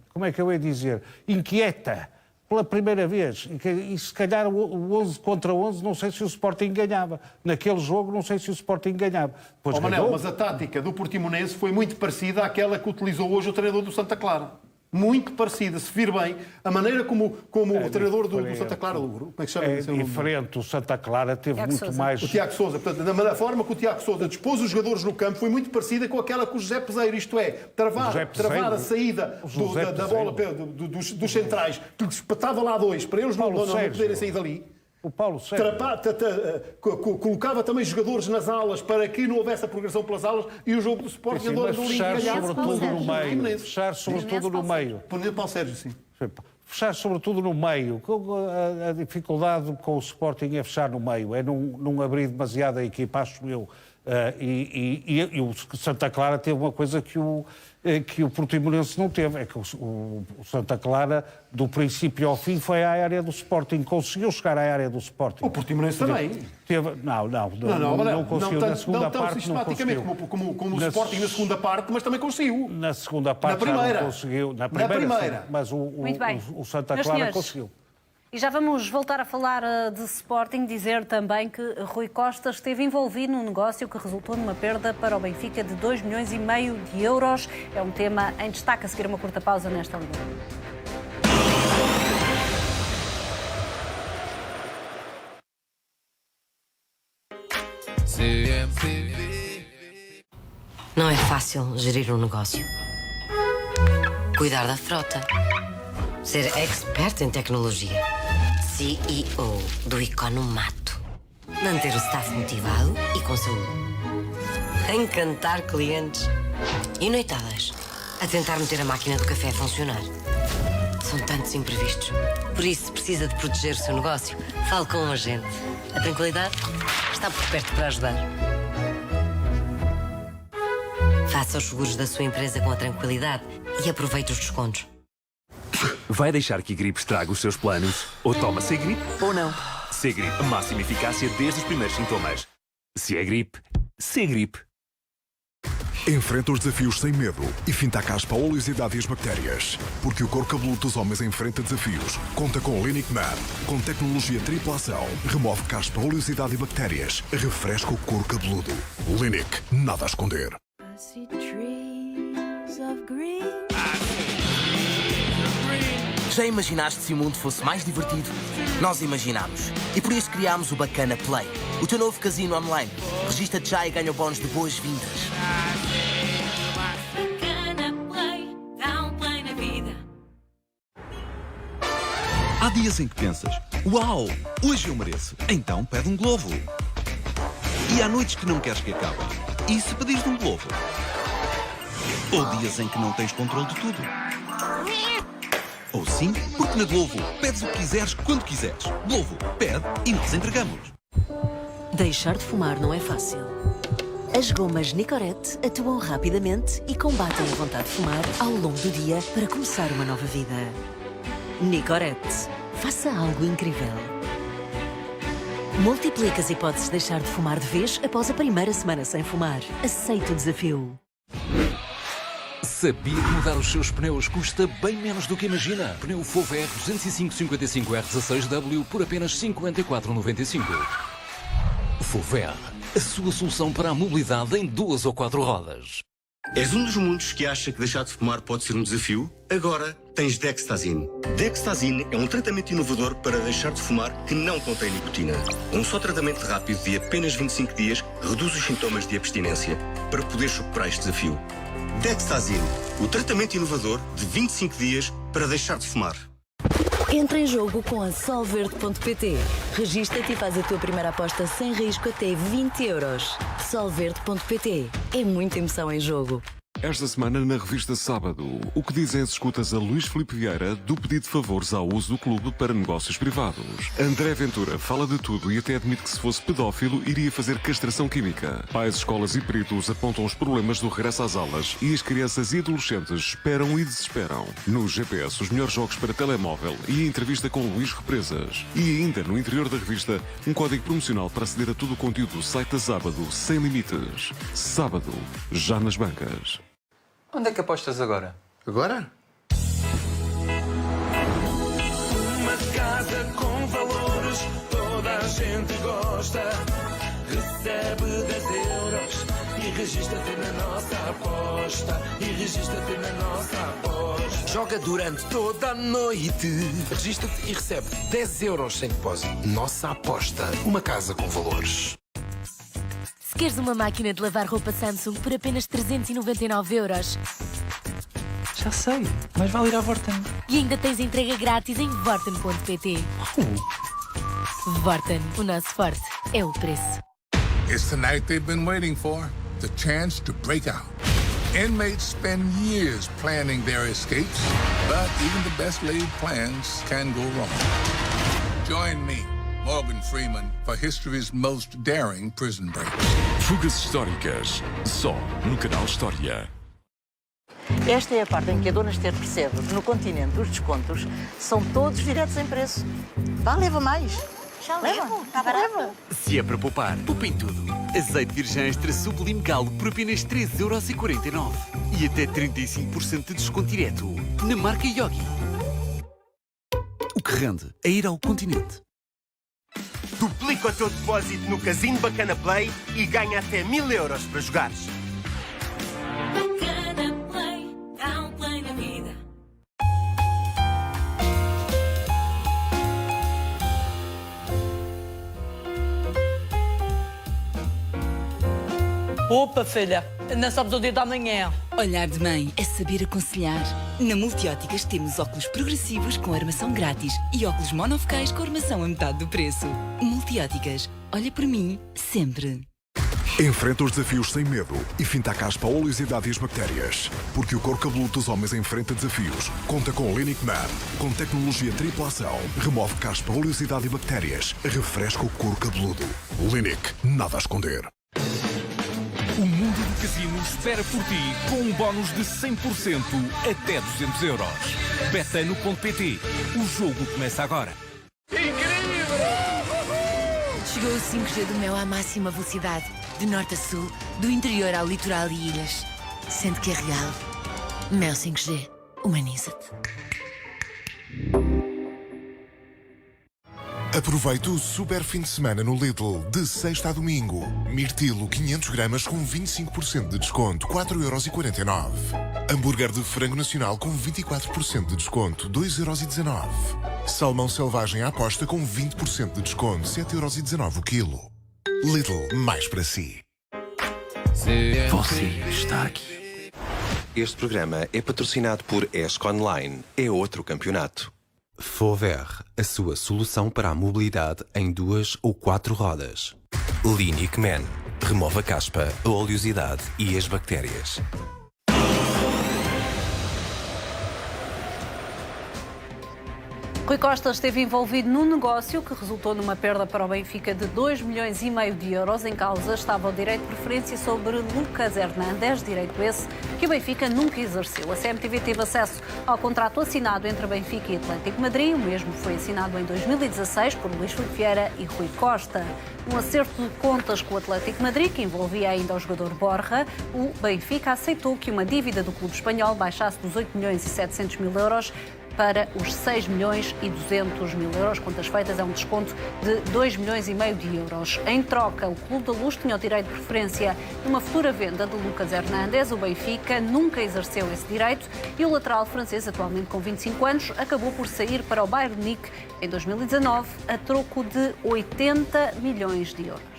como é que eu ia dizer, inquieta. Pela primeira vez. E se calhar o 11 contra 11, não sei se o Sporting ganhava. Naquele jogo, não sei se o Sporting ganhava. Manel, mas a tática do Portimonense foi muito parecida àquela que utilizou hoje o treinador do Santa Clara. Muito parecida, se vir bem, a maneira como o treinador do Santa Clara, como é que chama? É diferente, o Santa Clara teve Tiago muito Sousa. mais... O Tiago Sousa, portanto, da forma que o Tiago Sousa dispôs os jogadores no campo foi muito parecida com aquela com o José Peseiro, isto é, travar a saída da bola dos centrais, que espetava lá 2, para eles não poderem sair dali. O Paulo Sérgio. Colocava também jogadores nas alas para que não houvesse a progressão pelas alas e o jogo do Sporting andou a fechar sobretudo no meio. Fechar sobretudo no meio. Paulo Sérgio, sim. Fechar sobretudo no meio. A dificuldade com o Sporting é fechar no meio, é não abrir demasiado a equipa, acho eu. E o Santa Clara teve uma coisa que o Portimonense não teve, é que o Santa Clara, do princípio ao fim, foi à área do Sporting, conseguiu chegar à área do Sporting. O Portimonense também. Não conseguiu na segunda parte. Não sistematicamente como o Sporting na segunda parte, mas também conseguiu. Na segunda parte não conseguiu. Na primeira. Mas o Santa Clara conseguiu. E já vamos voltar a falar de Sporting, dizer também que Rui Costa esteve envolvido num negócio que resultou numa perda para o Benfica de 2,5 milhões de euros. É um tema em destaque a seguir uma curta pausa nesta Liga. Não é fácil gerir um negócio. Cuidar da frota. Ser expert em tecnologia. CEO do Economato. Manter o staff motivado e com saúde. Encantar clientes. E noitadas. A tentar meter a máquina do café a funcionar. São tantos imprevistos. Por isso, se precisa de proteger o seu negócio, fale com um agente. A tranquilidade está por perto para ajudar. Faça os seguros da sua empresa com a tranquilidade e aproveite os descontos. Vai deixar que a gripe estrague os seus planos? Ou toma Segripe ou não? Segripe, a máxima eficácia desde os primeiros sintomas. Se é gripe, Segripe. Enfrenta os desafios sem medo e finta a caspa, a oleosidade e as bactérias. Porque o couro cabeludo dos homens enfrenta desafios. Conta com o Linic Man. Com tecnologia tripla ação. Remove caspa, oleosidade e bactérias. Refresca o couro cabeludo. Linic. Nada a esconder. Já imaginaste se o mundo fosse mais divertido? Nós imaginámos. E por isso criámos o Bacana Play, o teu novo casino online. Registra-te já e ganha bónus de boas-vindas. Bacana Play, dá um play na vida. Há dias em que pensas, uau, hoje eu mereço, então pede um Glovo. E há noites que não queres que acabem. E se pedires um Glovo? Ou dias em que não tens controle de tudo. Ou sim, porque na Glovo pedes o que quiseres quando quiseres. Glovo, pede e nós entregamos. Deixar de fumar não é fácil. As gomas Nicorette atuam rapidamente e combatem a vontade de fumar ao longo do dia para começar uma nova vida. Nicorette. Faça algo incrível. Multiplica as hipóteses de deixar de fumar de vez após a primeira semana sem fumar. Aceite o desafio. Sabia que mudar os seus pneus custa bem menos do que imagina? Pneu Fover 205-55R16W por apenas 54,95. Fover, a sua solução para a mobilidade em 2 ou 4 rodas. És um dos muitos que acha que deixar de fumar pode ser um desafio? Agora tens Dextazine. Dextazine é um tratamento inovador para deixar de fumar que não contém nicotina. Um só tratamento rápido de apenas 25 dias reduz os sintomas de abstinência para poder superar este desafio. Dextazine, o tratamento inovador de 25 dias para deixar de fumar. Entra em jogo com a Solverde.pt. Registra-te e faz a tua primeira aposta sem risco até 20 euros. Solverde.pt. É muita emoção em jogo. Esta semana na revista Sábado, o que dizem as escutas a Luís Filipe Vieira do pedido de favores ao uso do clube para negócios privados. André Ventura fala de tudo e até admite que se fosse pedófilo iria fazer castração química. Pais, escolas e peritos apontam os problemas do regresso às aulas e as crianças e adolescentes esperam e desesperam. No GPS, os melhores jogos para telemóvel e a entrevista com Luís Represas. E ainda no interior da revista, um código promocional para aceder a todo o conteúdo do site da Sábado sem limites. Sábado, já nas bancas. Onde é que apostas agora? Agora? Uma casa com valores, toda a gente gosta. Recebe 10 euros e registra-te na nossa aposta. Joga durante toda a noite. Registra-te e recebe 10 euros sem depósito. Nossa aposta. Uma casa com valores. Se queres uma máquina de lavar roupa Samsung por apenas 399 euros. Já sei, mas vale ir à Vorten. E ainda tens entrega grátis em vorten.pt. Vorten, o nosso forte é o preço. It's the night they've been waiting for. The chance to break out. Inmates spend years planning their escapes, but even the best laid plans can go wrong. Join me, Morgan Freeman, for history's most daring prison break. Fugas históricas, só no canal História. Esta é a parte em que a Dona Esther percebe que no continente os descontos são todos diretos em preço. Vá, leva mais. Já levo, está barato. Se é para poupar, poupa em tudo. Azeite virgem extra sublime galo por apenas 13,49€. E até 35% de desconto direto na marca Yogi. O que rende é ir ao continente. Duplica o teu depósito no Casino Bacana Play e ganha até 1000 euros para jogares. Bacana Play, dá um play na vida. Opa, filha, não sabes o dia da manhã. Olhar de mãe é saber aconselhar. Na Multióticas temos óculos progressivos com armação grátis e óculos monofocais com armação a metade do preço. Multióticas, olha por mim, sempre. Enfrenta os desafios sem medo e finta a caspa, a oleosidade e as bactérias. Porque o couro cabeludo dos homens enfrenta desafios. Conta com o Linic Man, com tecnologia tripla ação. Remove caspa, oleosidade e bactérias. Refresca o couro cabeludo. Linic, nada a esconder. O mundo do casino espera por ti com um bónus de 100% até 200 euros. Betano.pt. O jogo começa agora. Chegou o 5G do Mel à máxima velocidade. De norte a sul, do interior ao litoral e ilhas. Sente que é real. Mel 5G. Humaniza-te. Aproveite o super fim de semana no Lidl, de sexta a domingo. Mirtilo 500 gramas com 25% de desconto, 4,49€. Hambúrguer de frango nacional com 24% de desconto, 2,19€. Salmão selvagem à aposta com 20% de desconto, 7,19€ o quilo. Lidl, mais para si. Você está aqui. Este programa é patrocinado por ESC Online. É outro campeonato. Fover, a sua solução para a mobilidade em 2 ou 4 rodas. Linic Man. Remove a caspa, a oleosidade e as bactérias. Rui Costa esteve envolvido num negócio que resultou numa perda para o Benfica de 2,5 milhões de euros. Em causa estava o direito de preferência sobre Lucas Hernández, direito esse que o Benfica nunca exerceu. A CMTV teve acesso ao contrato assinado entre Benfica e Atlético Madrid. O mesmo foi assinado em 2016 por Luís Filipe Vieira e Rui Costa. Um acerto de contas com o Atlético Madrid, que envolvia ainda o jogador Borja, o Benfica aceitou que uma dívida do clube espanhol baixasse dos 8 milhões e 700 mil euros para os 6 milhões e 200 mil euros. Contas feitas, é um desconto de 2,5 milhões de euros. Em troca, o Clube da Luz tinha o direito de preferência numa futura venda de Lucas Hernández. O Benfica nunca exerceu esse direito e o lateral francês, atualmente com 25 anos, acabou por sair para o Bayern Munique em 2019 a troco de 80 milhões de euros.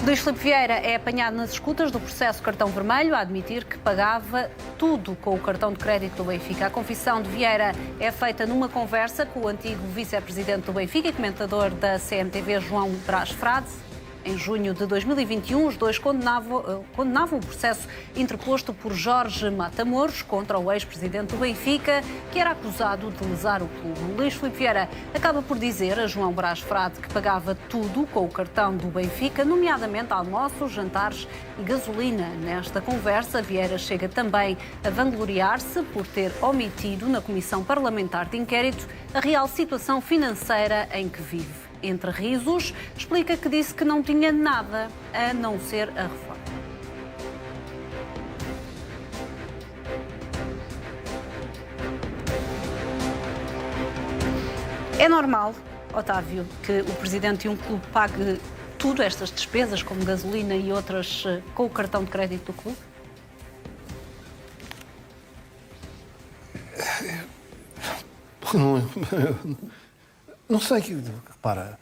Luís Filipe Vieira é apanhado nas escutas do processo cartão vermelho a admitir que pagava tudo com o cartão de crédito do Benfica. A confissão de Vieira é feita numa conversa com o antigo vice-presidente do Benfica e comentador da CMTV, João Brás Frade. Em junho de 2021, os dois condenavam o processo interposto por Jorge Matamoros contra o ex-presidente do Benfica, que era acusado de lesar o clube. Luís Filipe Vieira acaba por dizer a João Brás Frade que pagava tudo com o cartão do Benfica, nomeadamente almoços, jantares e gasolina. Nesta conversa, Vieira chega também a vangloriar-se por ter omitido na Comissão Parlamentar de Inquérito a real situação financeira em que vive. Entre risos, explica que disse que não tinha nada a não ser a reforma. É normal, Otávio, que o presidente de um clube pague tudo, estas despesas, como gasolina e outras, com o cartão de crédito do clube? Não sei, repara,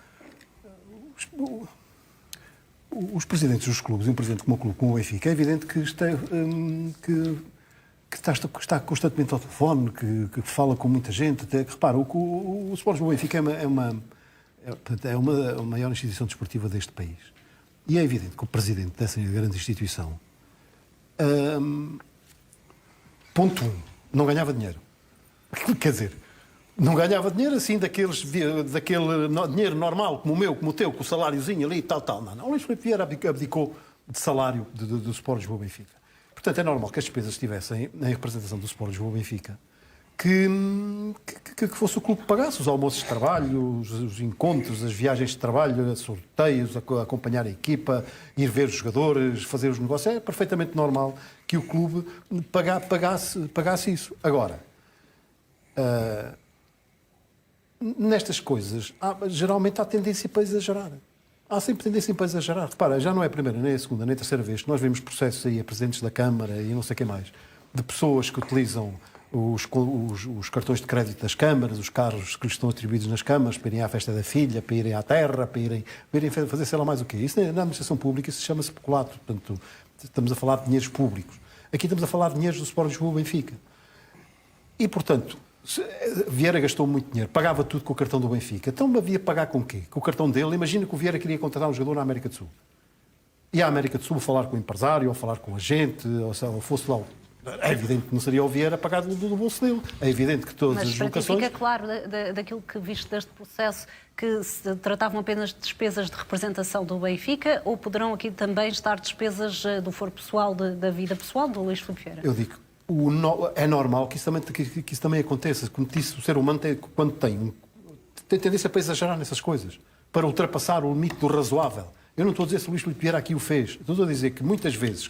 os presidentes dos clubes, um presidente como o clube, como o Benfica, é evidente que está constantemente ao telefone, que fala com muita gente. Até que, repara, o Sport Lisboa Benfica é a maior instituição desportiva deste país. E é evidente que o presidente dessa grande instituição, ponto 1, não ganhava dinheiro. Quer dizer, não ganhava dinheiro assim, daquele dinheiro normal, como o meu, como o teu, com o saláriozinho ali e tal. Não. O Luís Filipe Vieira abdicou de salário do Sport Lisboa Benfica. Portanto, é normal que as despesas estivessem em representação do Sport Lisboa Benfica, que fosse o clube que pagasse os almoços de trabalho, os encontros, as viagens de trabalho, sorteios, acompanhar a equipa, ir ver os jogadores, fazer os negócios. É perfeitamente normal que o clube pagasse isso. Agora, nestas coisas, geralmente há tendência para exagerar. Há sempre tendência para exagerar. Repara, já não é a primeira, nem a segunda, nem a terceira vez que nós vemos processos aí a presidentes da Câmara e não sei o que mais, de pessoas que utilizam os cartões de crédito das câmaras, os carros que lhes estão atribuídos nas câmaras, para irem à festa da filha, para irem à terra, para irem fazer sei lá mais o quê. Isso na administração pública isso se chama-se peculato. Portanto, estamos a falar de dinheiros públicos. Aqui estamos a falar de dinheiros do Sport Lisboa Benfica. E, portanto, Vieira gastou muito dinheiro, pagava tudo com o cartão do Benfica. Então havia pagar com o quê? Com o cartão dele. Imagina que o Vieira queria contratar um jogador na América do Sul. E à América do Sul falar com o empresário, ou falar com a gente, ou fosse lá. É evidente que não seria o Vieira pagar do bolso dele. É evidente que todas as locações... Mas fica claro daquilo que viste deste processo que se tratavam apenas de despesas de representação do Benfica, ou poderão aqui também estar despesas do foro pessoal, da vida pessoal do Luís Filipe Vieira? Eu digo, é normal que isso também aconteça. Como disse, o ser humano quando tem tendência para exagerar nessas coisas, para ultrapassar o limite do razoável. Eu não estou a dizer se o Luís Filipe Vieira aqui o fez. Estou a dizer que muitas vezes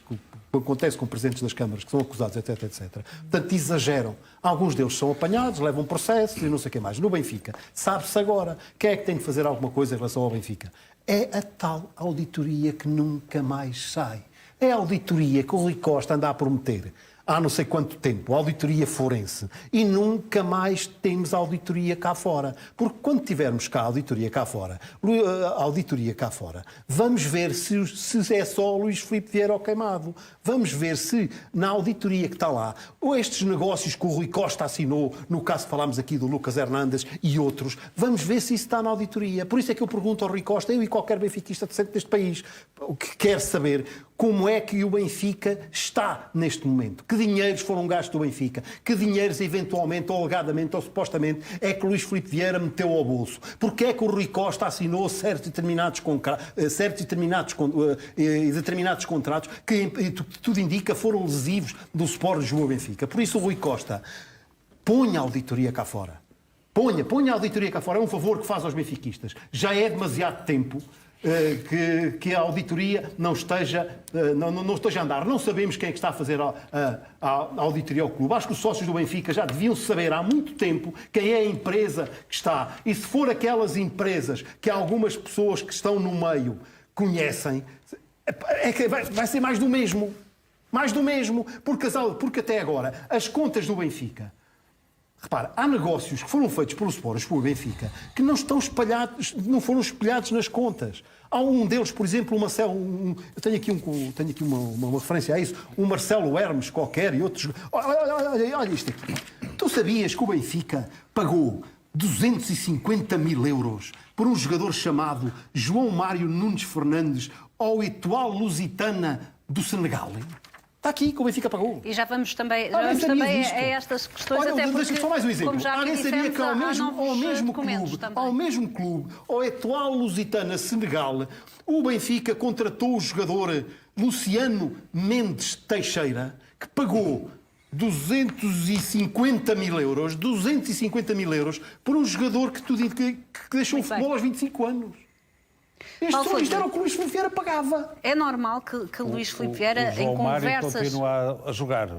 acontece com presidentes das câmaras que são acusados, etc, portanto, exageram. Alguns deles são apanhados, levam processos e não sei o que mais. No Benfica, sabe-se agora quem é que tem de fazer alguma coisa em relação ao Benfica. É a tal auditoria que nunca mais sai. É a auditoria que o Rui Costa anda a prometer há não sei quanto tempo, a auditoria forense, e nunca mais temos a auditoria cá fora. Porque quando tivermos cá a auditoria cá fora, vamos ver se é só o Luís Filipe Vieira ao queimado. Vamos ver se na auditoria que está lá, ou estes negócios que o Rui Costa assinou, no caso falámos aqui do Lucas Hernández e outros, vamos ver se isso está na auditoria. Por isso é que eu pergunto ao Rui Costa, eu e qualquer benfiquista decente deste país, o que quer saber como é que o Benfica está neste momento. Que dinheiros foram gastos do Benfica? Que dinheiros, eventualmente, ou alegadamente, ou supostamente, é que Luís Filipe Vieira meteu ao bolso? Porque é que o Rui Costa assinou certos e determinados contratos que tudo indica foram lesivos do Sport Lisboa Benfica? Por isso o Rui Costa ponha a auditoria cá fora. Ponha a auditoria cá fora. É um favor que faz aos benfiquistas. Já é demasiado tempo que a auditoria não esteja a andar. Não sabemos quem é que está a fazer a auditoria ao clube. Acho que os sócios do Benfica já deviam saber há muito tempo quem é a empresa que está. E se for aquelas empresas que algumas pessoas que estão no meio conhecem, é que vai ser mais do mesmo. Mais do mesmo. Porque até agora as contas do Benfica... Repara, há negócios que foram feitos pelo Sport Lisboa Benfica que não estão espalhados, não foram espelhados nas contas. Há um deles, por exemplo, o Marcelo... eu tenho aqui uma referência a isso. O Marcelo Hermes qualquer e outros... Olha isto aqui. Tu sabias que o Benfica pagou 250 mil euros por um jogador chamado João Mário Nunes Fernandes ao Etoile Lusitana do Senegal? Está aqui que o Benfica pagou. E já vamos também a estas questões. Olha, até porque, deixa-me só mais um exemplo. Como já Alguém sabia que ao mesmo clube, ao Etoile Lusitana Senegal, o Benfica contratou o jogador Luciano Mendes Teixeira, que pagou 250 mil euros por um jogador que deixou o futebol aos 25 anos. Isto era o que o Luís Filipe Vieira pagava. É normal que Luís Filipe Vieira, em conversas... continua a jogar.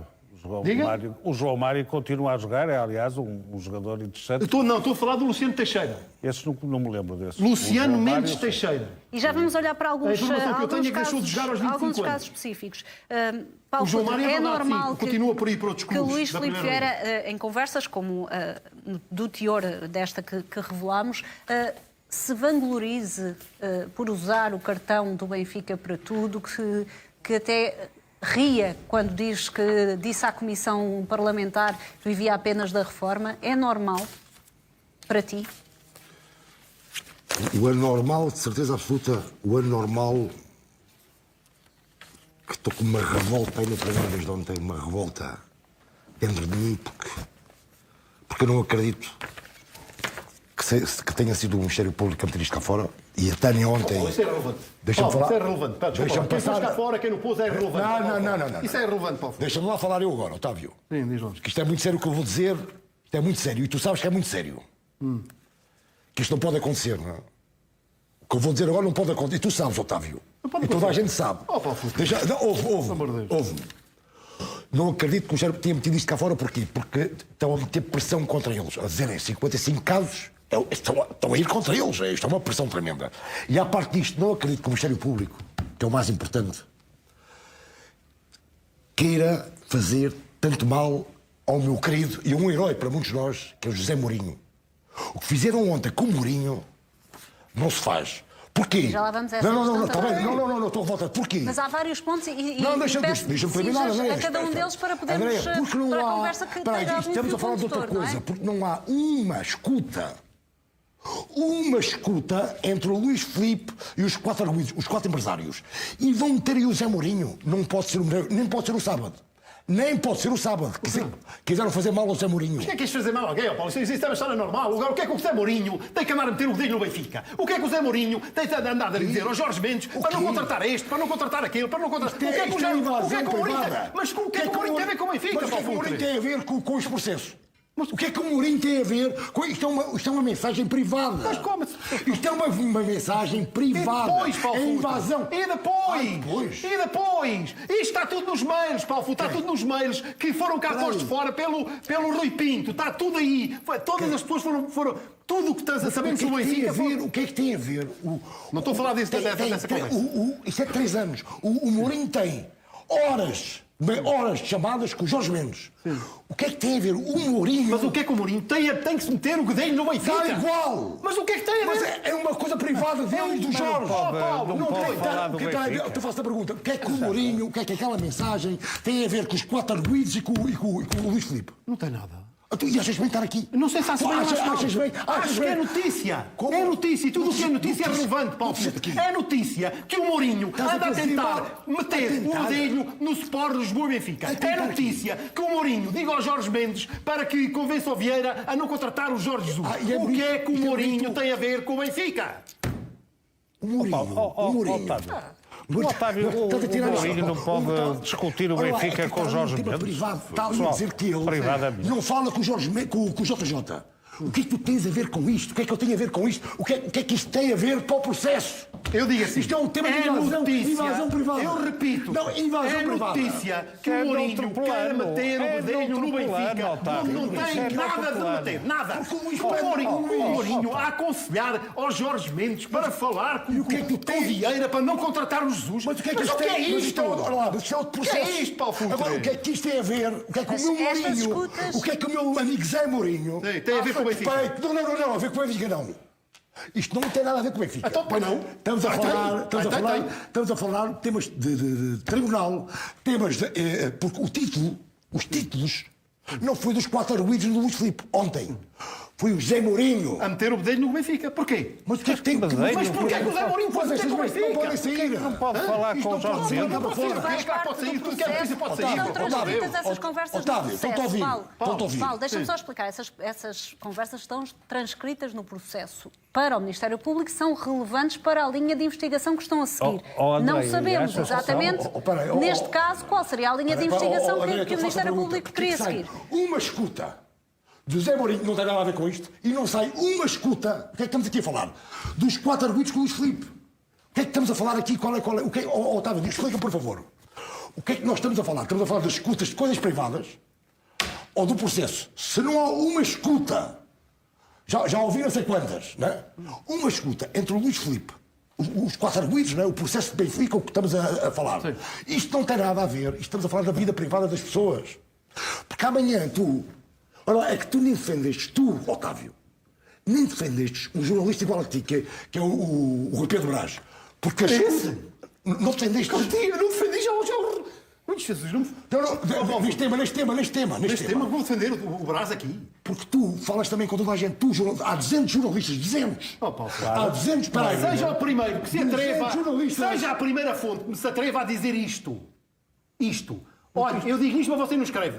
O João Mário continua a jogar, é aliás um jogador interessante. Estou a falar do Luciano Teixeira. Esse não me lembro desse. Luciano Mendes Teixeira. E já vamos olhar para alguns casos específicos. Paulo, o João Mário é normal continua por aí para outros clubes. Que Luís Filipe Vieira, em conversas como do teor desta que revelámos, se vanglorize por usar o cartão do Benfica para tudo, que até ria quando disse à Comissão Parlamentar que vivia apenas da reforma. É normal para ti? O anormal, de certeza absoluta, o anormal, que estou com uma revolta aí na primeira vez de ontem, uma revolta dentro de mim, porque eu não acredito que tenha sido o Ministério Público a meter isto cá fora. E a Tânia ontem... Isso é relevante. Deixa-me falar. Isso é relevante. Deixa-me passar. Quem pôs cá fora, quem não pôs é relevante. Não. Isso é relevante, Paulo. Deixa-me lá falar eu agora, Otávio. Sim, diz lá. Que isto é muito sério o que eu vou dizer. Isto é muito sério. E tu sabes que é muito sério. Que isto não pode acontecer, não é? O que eu vou dizer agora não pode acontecer. E tu sabes, Otávio. E toda a gente sabe. Ouve-me. Não acredito que o Ministério tenha metido isto cá fora. Porquê? Porque estão a meter pressão contra eles. A dizerem 55 casos... Estão a ir contra eles. Isto é uma pressão tremenda. E à parte disto, não acredito que o Ministério Público, que é o mais importante, queira fazer tanto mal ao meu querido e um herói para muitos de nós, que é o José Mourinho. O que fizeram ontem com o Mourinho não se faz. Porquê? Já lá vamos a essa Não, está bem. Não, estou a voltar. Porquê? Mas há vários pontos e deixa-me terminar, a cada um deles para podermos... André, porque não para há... a conversa que estamos a falar de outra coisa. Porque não há uma escuta entre o Luís Filipe e os quatro empresários. E vão meter aí o Zé Mourinho. Não pode ser nem pode ser o sábado. Nem pode ser o sábado. Quiseram fazer mal ao Zé Mourinho. Mas o que é que quis fazer mal a alguém, Paulo? Isso é uma história normal. Agora, o que é que o Zé Mourinho tem que andar a meter o dedinho no Benfica? O que é que o Zé Mourinho tem que andar a dizer aos Jorge Mendes para não contratar este, para não contratar aquele, para não contratar... O que é que o Mourinho tem? Mas o que é que o Mourinho tem a ver com o Benfica, Paulo? Mas o que é que o Mourinho tem a ver com os processos? Mas o que é que o Mourinho tem a ver com isto? Isto é uma mensagem privada. Mas como? Isto é uma mensagem privada. E depois, Paulo? É invasão. E depois? Isto está tudo nos mails, Paulo. Está tudo nos mails que foram cá postos fora pelo Rui Pinto. Está tudo aí. Todas as pessoas foram... Tudo o que estás a saber sobre o Benfica... O que é que tem a ver? Não estou a falar dessa conversa. Isto é de 3 anos. O Mourinho tem horas de chamadas com o Jorge Mendes. Sim. O que é que tem a ver o Mourinho? Mas o que é que o Mourinho tem que se meter o dedo no Benfica? Dá igual! Mas o que é que tem a ver? Mas é uma coisa privada dele e do Jorge. Paulo, não pode falar do Benfica. Eu faço a pergunta. O que é que o Mourinho, o que é que aquela mensagem tem a ver com os quatro arguidos e com o Luís Filipe? Não tem nada. E achas bem estar aqui? Não sei se achas bem. Achas que é notícia. Como? É notícia. E tudo o que é notícia é relevante, Paulo. É notícia que o Mourinho anda a tentar meter o dedo no Sport Lisboa e Benfica. É notícia que o Mourinho diga ao Jorge Mendes para que convença o Vieira a não contratar o Jorge Jesus. O que é que o Mourinho tem a ver com o Benfica? O Mourinho. O Otávio, o Mourinho não pode discutir o Benfica com o Jorge Mendes. Privado, está a dizer que ele não fala com o JJ. O que é que tu tens a ver com isto? O que é que eu tenho a ver com isto? O que é que isto tem a ver para o processo? Eu digo assim, isto é um tema de invasão privada. Eu repito, não, invasão privada. Notícia que o Mourinho quer meter o bedelho no Benfica. Não tem nada de meter, nada. O Mourinho a aconselhar ao Jorge Mendes para falar com o Vieira para não contratar o Jesus. Mas o que é que isto é isto? Isto é outro processo. O que é isto, Paulo Futre? Agora, o que é que isto tem a ver? O que é que o meu Mourinho, o que é que o meu amigo Zé Mourinho tem a ver com o Benfica? Não, a ver com o Benfica não. Isto não tem nada a ver com o Benfica. Então, pois não. Estamos a falar de temas de tribunal, temas de... porque os títulos, não foi dos 4 arguidos do Luís Filipe ontem. Foi o Zé Mourinho. A meter o bedelho no Benfica. Porquê? Mas o que é que tem... Mas porquê que o Zé Mourinho pode meter com o Benfica? Não podem sair. Não pode falar com o Jorge Mendes. Não pode sair. Tudo que é notícia pode sair. Estão transcritas essas conversas no processo. Paulo, deixa-me só explicar. Essas conversas estão transcritas no processo para o Ministério Público, são relevantes para a linha de investigação que estão a seguir. Não sabemos exatamente, neste caso, qual seria a linha de investigação que o Ministério Público queria seguir. Uma escuta do Zé Mourinho não tem nada a ver com isto e não sai uma escuta. O que é que estamos aqui a falar? Dos 4 arguidos com o Luís Filipe. O que é que estamos a falar aqui? Otávio, explica, por favor. O que é que nós estamos a falar? Estamos a falar das escutas de coisas privadas ou do processo? Se não há uma escuta, já ouvi não sei quantas, não é? Uma escuta entre o Luís Filipe, os 4 arguidos, não é? O processo de Benfica, o que estamos a falar. Sim. Isto não tem nada a ver. Isto estamos a falar da vida privada das pessoas. Porque amanhã é que tu nem defendestes, Otávio, nem defendestes um jornalista igual a ti, que é o Rui Pedro Brás. Porque não defendeste. Eu não defendi já o Jesus. Neste tema. Neste tema vou defender o Brás aqui. Porque tu falas também com toda a gente. Há 200 jornalistas, 200. Há 200 para aí. Seja o primeiro que se atreva, seja a primeira fonte que se atreva a dizer isto. Olha, eu digo isto, mas você não escreve.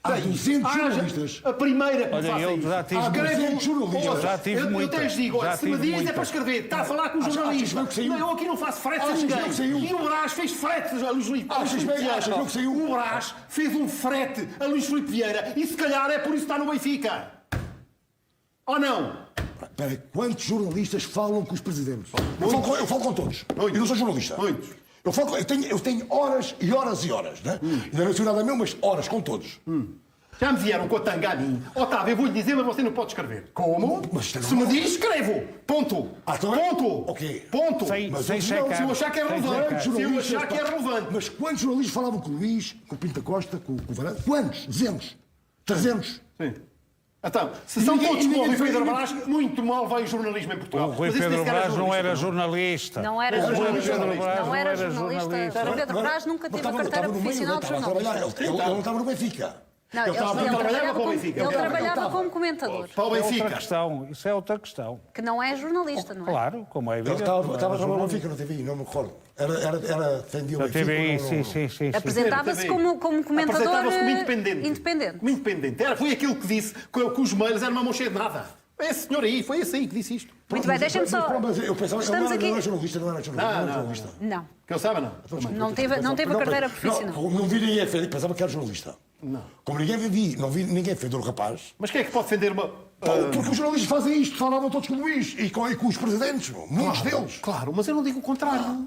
Há 200 jornalistas. A primeira que faça isso. Há 200 jornalistas. Já tive muita. Eu até digo, se me diz é para escrever. Está a falar com o jornalista. Eu aqui não faço fretes a ninguém. E o Brás fez fretes a Luís Filipe Vieira. O Brás fez um frete a Luís Filipe Vieira e se calhar é por isso que está no Benfica. Ou não? Espera aí, quantos jornalistas falam com os presidentes? Eu falo com todos. Eu não sou jornalista. Muitos. Eu tenho horas e horas e horas, né? Ainda não sei nada meu, mas horas com todos. Já me vieram com a tanga a mim. Otávio, eu vou-lhe dizer, mas você não pode escrever. Como? Se me diz, escrevo. Ponto. Ponto. Ok. Ponto. Se eu achar que é relevante. Mas quantos jornalistas falavam com o Luís, com o Pinto da Costa, com o Varane? Quantos? 200? 300? Sim. Então, se são todos como o Rui Pedro Brás, muito mal vai o jornalismo em Portugal. O Rui Pedro Brás não era jornalista. Não era jornalista. O Pedro Brás nunca teve a carteira profissional de jornalista. Ele não estava no Benfica. Não, ele trabalhava com o Benfica. Ele trabalhava como comentador. Para o Benfica. Isso é outra questão. Que não é jornalista, não é? Claro, como é evidente. Ele estava a trabalhar no Benfica, na TVI, não me recordo. Era defendia o Benfica. sim. Apresentava-se como comentador independente. Foi aquilo que disse que os Meiros era uma mão cheia de nada. Esse senhor aí, foi esse aí que disse isto. Muito bem, deixem-me só... Eu pensava que ele não era jornalista, Não. Que eu saiba, não teve a carteira profissional. Não vi ninguém defender, pensava que era jornalista. Não. Como não vi ninguém defender o rapaz. Mas quem é que pode defender uma... Porque os jornalistas fazem isto, falavam todos com o Luís e com os presidentes, muitos deles. Claro, mas eu não digo o contrário.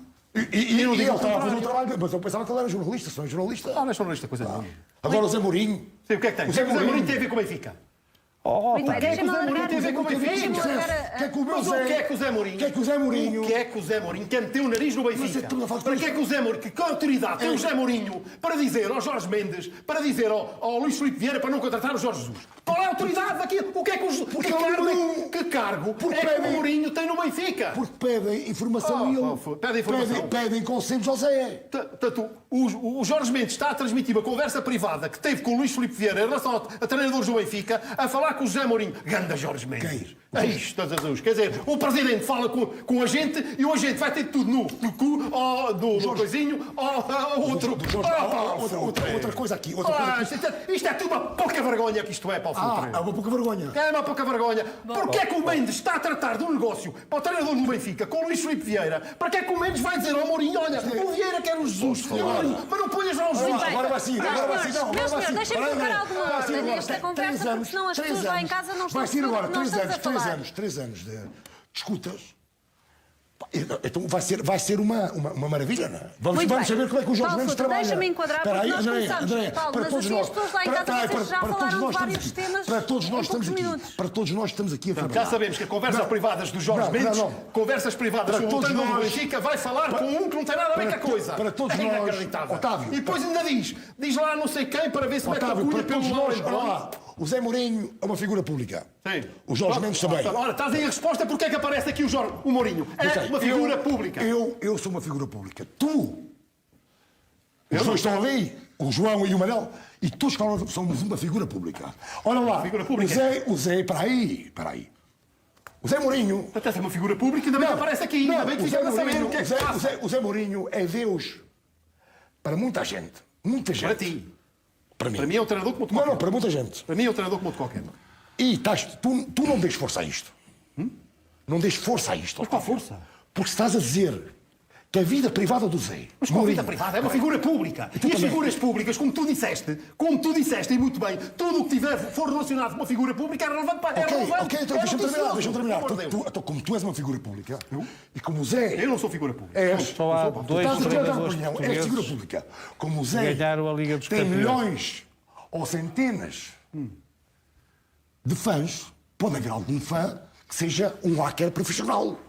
E ele estava a fazer um trabalho, mas eu pensava que ele era jornalista, só é jornalista. Não é jornalista, coisa nenhuma. Agora o Zé Mourinho... Sim, o que é que tem? O Zé Mourinho tem a ver com o Benfica. Muito bem, deixa-me alargar. O que é que o Zé Mourinho quer meter o nariz no Benfica? Para que é que o Zé Mourinho, que autoridade tem o Zé Mourinho para dizer ao Jorge Mendes, para dizer ao Luís Filipe Vieira para não contratar o Jorge Jesus? Qual é a autoridade daquilo? O que é que que cargo é que o Mourinho tem no Benfica? Porque pedem informação e ele... Pedem informação. Pedem conselho, José. O Jorge Mendes está a transmitir uma conversa privada que teve com o Luís Filipe Vieira em relação a treinadores do Benfica, a falar com o José Mourinho. Ganda Jorge Mendes. É isto, quer dizer, o presidente fala com a gente e o agente vai ter tudo no cu, do coisinho, outro. Outra coisa aqui. Isto é tudo uma pouca vergonha que isto é, Paulo Filipe. É uma pouca vergonha. É uma pouca vergonha. Porquê é que o Mendes está a tratar de um negócio para o treinador do Benfica, com o Luís Filipe Vieira? Para que é que o Mendes vai dizer ao Mourinho, olha, o Vieira quer o Jesus, mas não ponhas lá o Jesus. Agora vai sim, Meus senhores, deixem-me colocar alguma ordem nesta conversa, porque senão as pessoas lá em casa não estão a perceber o que nós estamos a falar. 3 anos de escutas. Então vai ser uma maravilha, não é? Vamos saber como é que o Jorge Mendes trabalha. Deixa-me enquadrar, porque nós começamos, Paulo, mas assim as pessoas lá em casa vocês já falaram de vários temas para todos nós em poucos minutos. Para todos nós estamos aqui a trabalhar. Já sabemos que conversas privadas do Jorge Mendes, conversas privadas com o treinador do Benfica, vai falar com um que não tem nada a ver com a coisa. Para todos nós, Otávio. E depois ainda diz lá não sei quem para ver se mete a cura pelo nós. O Zé Mourinho é uma figura pública. Sim. O Jorge Mendes também. Ora, estás aí a resposta porque é que aparece aqui o Mourinho. É uma figura pública. Eu sou uma figura pública. Tu, os dois estão ali, o João e o Manel, e todos somos uma figura pública. Olha lá, o Zé, para aí. O Zé Mourinho... Até é uma figura pública, ainda bem que aparece aqui. Ainda bem que ficamos a saber o que é que se passa. O Zé Mourinho é Deus para muita gente. Muita gente. Para ti. Para mim. Para mim é um treinador como outro qualquer. Não, para muita gente. Para mim é um treinador como outro qualquer. E tu não dês força a isto. Não dês força a isto. Mas qual força? Porque estás a dizer que a vida privada do Zé... Mas qual vida privada? É uma figura pública. E as figuras públicas, como tu disseste, e muito bem, tudo o que for relacionado com uma figura pública é relevante para... Ok, então deixa-me terminar. Como tu és uma figura pública, e como o Zé... Eu não sou figura pública. Só há dois treinadores portugueses és figura pública. Como o Zé ganharam a Liga dos tem Campeões. milhões ou centenas de fãs, pode haver algum fã que seja um hacker profissional.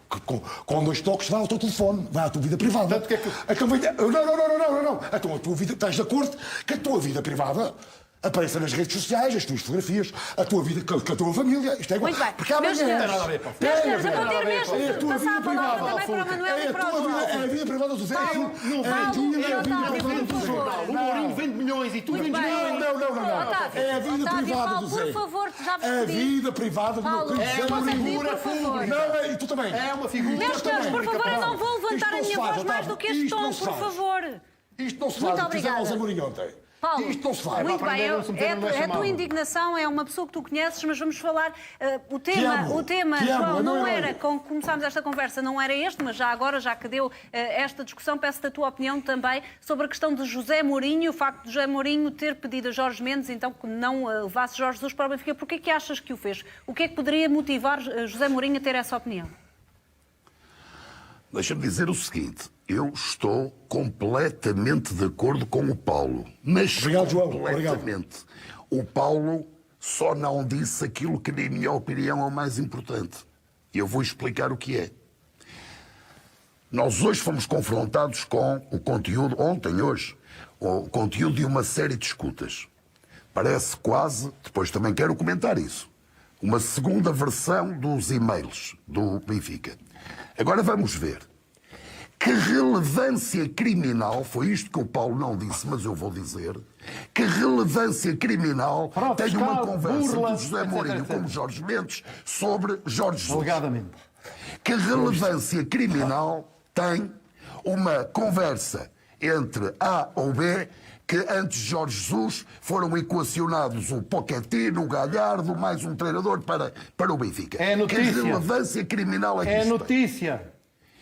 Com 2 toques vai ao teu telefone, vai à tua vida privada. Não. Então a tua vida, estás de acordo que a tua vida privada apareça nas redes sociais, as tuas fotografias, a tua vida com a tua família. Isto é igual. Muito bem. Porque amanhã... Meus senhores, eu vou ter mesmo de passar a palavra também para o Manuel e para o João. É a vida privada do Zé. O Mourinho vende milhões e tu vendes milhões. Não. É a vida privada do Zé. Por favor, já vos pedi. A vida privada do meu querido Zé Mourinho. Não, e tu também. É uma figura. Meus senhores, por favor, eu não vou levantar a minha voz mais do que este tom, por favor. Isto não se faz. Muito obrigada. Ao Zé Mourinho ontem. Paulo, isto não se faz. Muito bem, é a tua indignação, é uma pessoa que tu conheces, mas vamos falar. O tema, João, não era, com que começámos esta conversa, não era este, mas já agora, já que deu esta discussão, peço-te a tua opinião também sobre a questão de José Mourinho, o facto de José Mourinho ter pedido a Jorge Mendes, então, que não levasse Jorge Jesus para o Benfica. Porquê é que achas que o fez? O que é que poderia motivar José Mourinho a ter essa opinião? Deixa-me dizer o seguinte, eu estou completamente de acordo com o Paulo. Mas obrigado, João. Completamente. O Paulo só não disse aquilo que, na minha opinião, é o mais importante. E eu vou explicar o que é. Nós hoje fomos confrontados com o conteúdo, hoje, o conteúdo de uma série de escutas. Parece quase, depois também quero comentar isso, uma segunda versão dos e-mails do Benfica. Agora vamos ver. Que relevância criminal, foi isto que o Paulo não disse, mas eu vou dizer, que relevância criminal tem uma conversa do José Mourinho com o Jorge Mendes sobre Jorge Jesus? Alegadamente. Que relevância criminal tem uma conversa entre A ou B que antes de Jorge Jesus foram equacionados o Pochettino, o Galhardo, mais um treinador para o Benfica? É notícia. Que relevância criminal é que é isto notícia.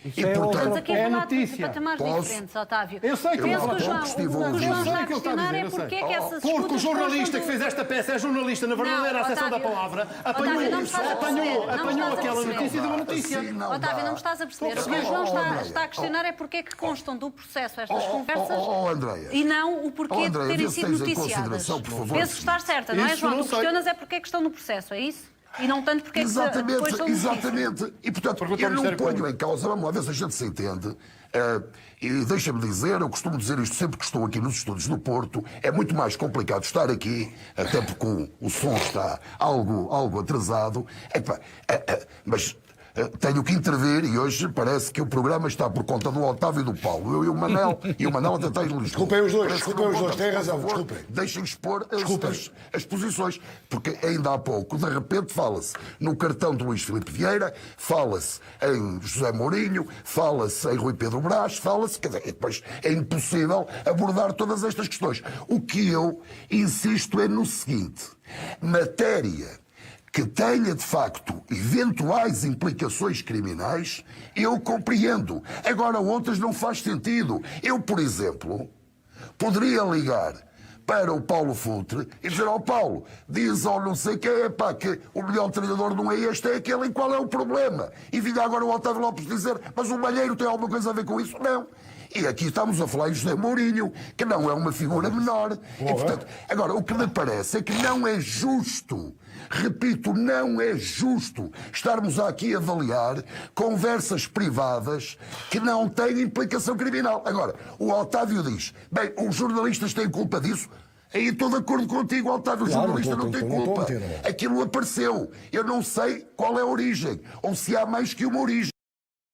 E, portanto, estamos aqui a falar de notícia. patamares diferentes, Otávio. Eu sei que penso que o João está a questionar é porque é que essas escutas... Porque o jornalista que fez esta peça é jornalista, na verdadeira acessão da palavra, apanhou aquela notícia e deu uma notícia. Otávio, não me estás a perceber. O que o João está a questionar é porque é que constam do processo estas conversas e não o porquê de terem sido noticiadas. Penso estar certa, não é, João? Tu questionas é porque é que estão no processo, é isso? E não tanto porque Exatamente, depois são exatamente. E, portanto, eu não ponho em causa, vamos lá ver se a gente se entende. E deixa-me dizer, eu costumo dizer isto sempre que estou aqui nos estúdios do Porto, é muito mais complicado estar aqui, até porque o som está algo atrasado. Mas tenho que intervir e hoje parece que o programa está por conta do Otávio e do Paulo. Eu e o Manel até está em Lisboa. Desculpem os dois, têm razão, desculpem. Deixem expor as posições, porque ainda há pouco, de repente, fala-se no cartão de Luís Filipe Vieira, fala-se em José Mourinho, fala-se em Rui Pedro Brás, fala-se, quer dizer, depois é impossível abordar todas estas questões. O que eu insisto é no seguinte: matéria que tenha, de facto, eventuais implicações criminais, eu compreendo. Agora, outras não faz sentido. Eu, por exemplo, poderia ligar para o Paulo Futre e dizer ao Paulo, diz ao não sei quem, que o melhor treinador não é este, é aquele, e qual é o problema? E vinha agora o Otávio Lopes dizer, mas o Malheiro tem alguma coisa a ver com isso? Não. E aqui estamos a falar de José Mourinho, que não é uma figura menor. E, portanto, agora, o que me parece é que não é justo, repito, não é justo estarmos aqui a avaliar conversas privadas que não têm implicação criminal. Agora, o Otávio diz, bem, os jornalistas têm culpa disso. Aí estou de acordo contigo, Otávio, o jornalista não tem culpa. Aquilo apareceu. Eu não sei qual é a origem, ou se há mais que uma origem.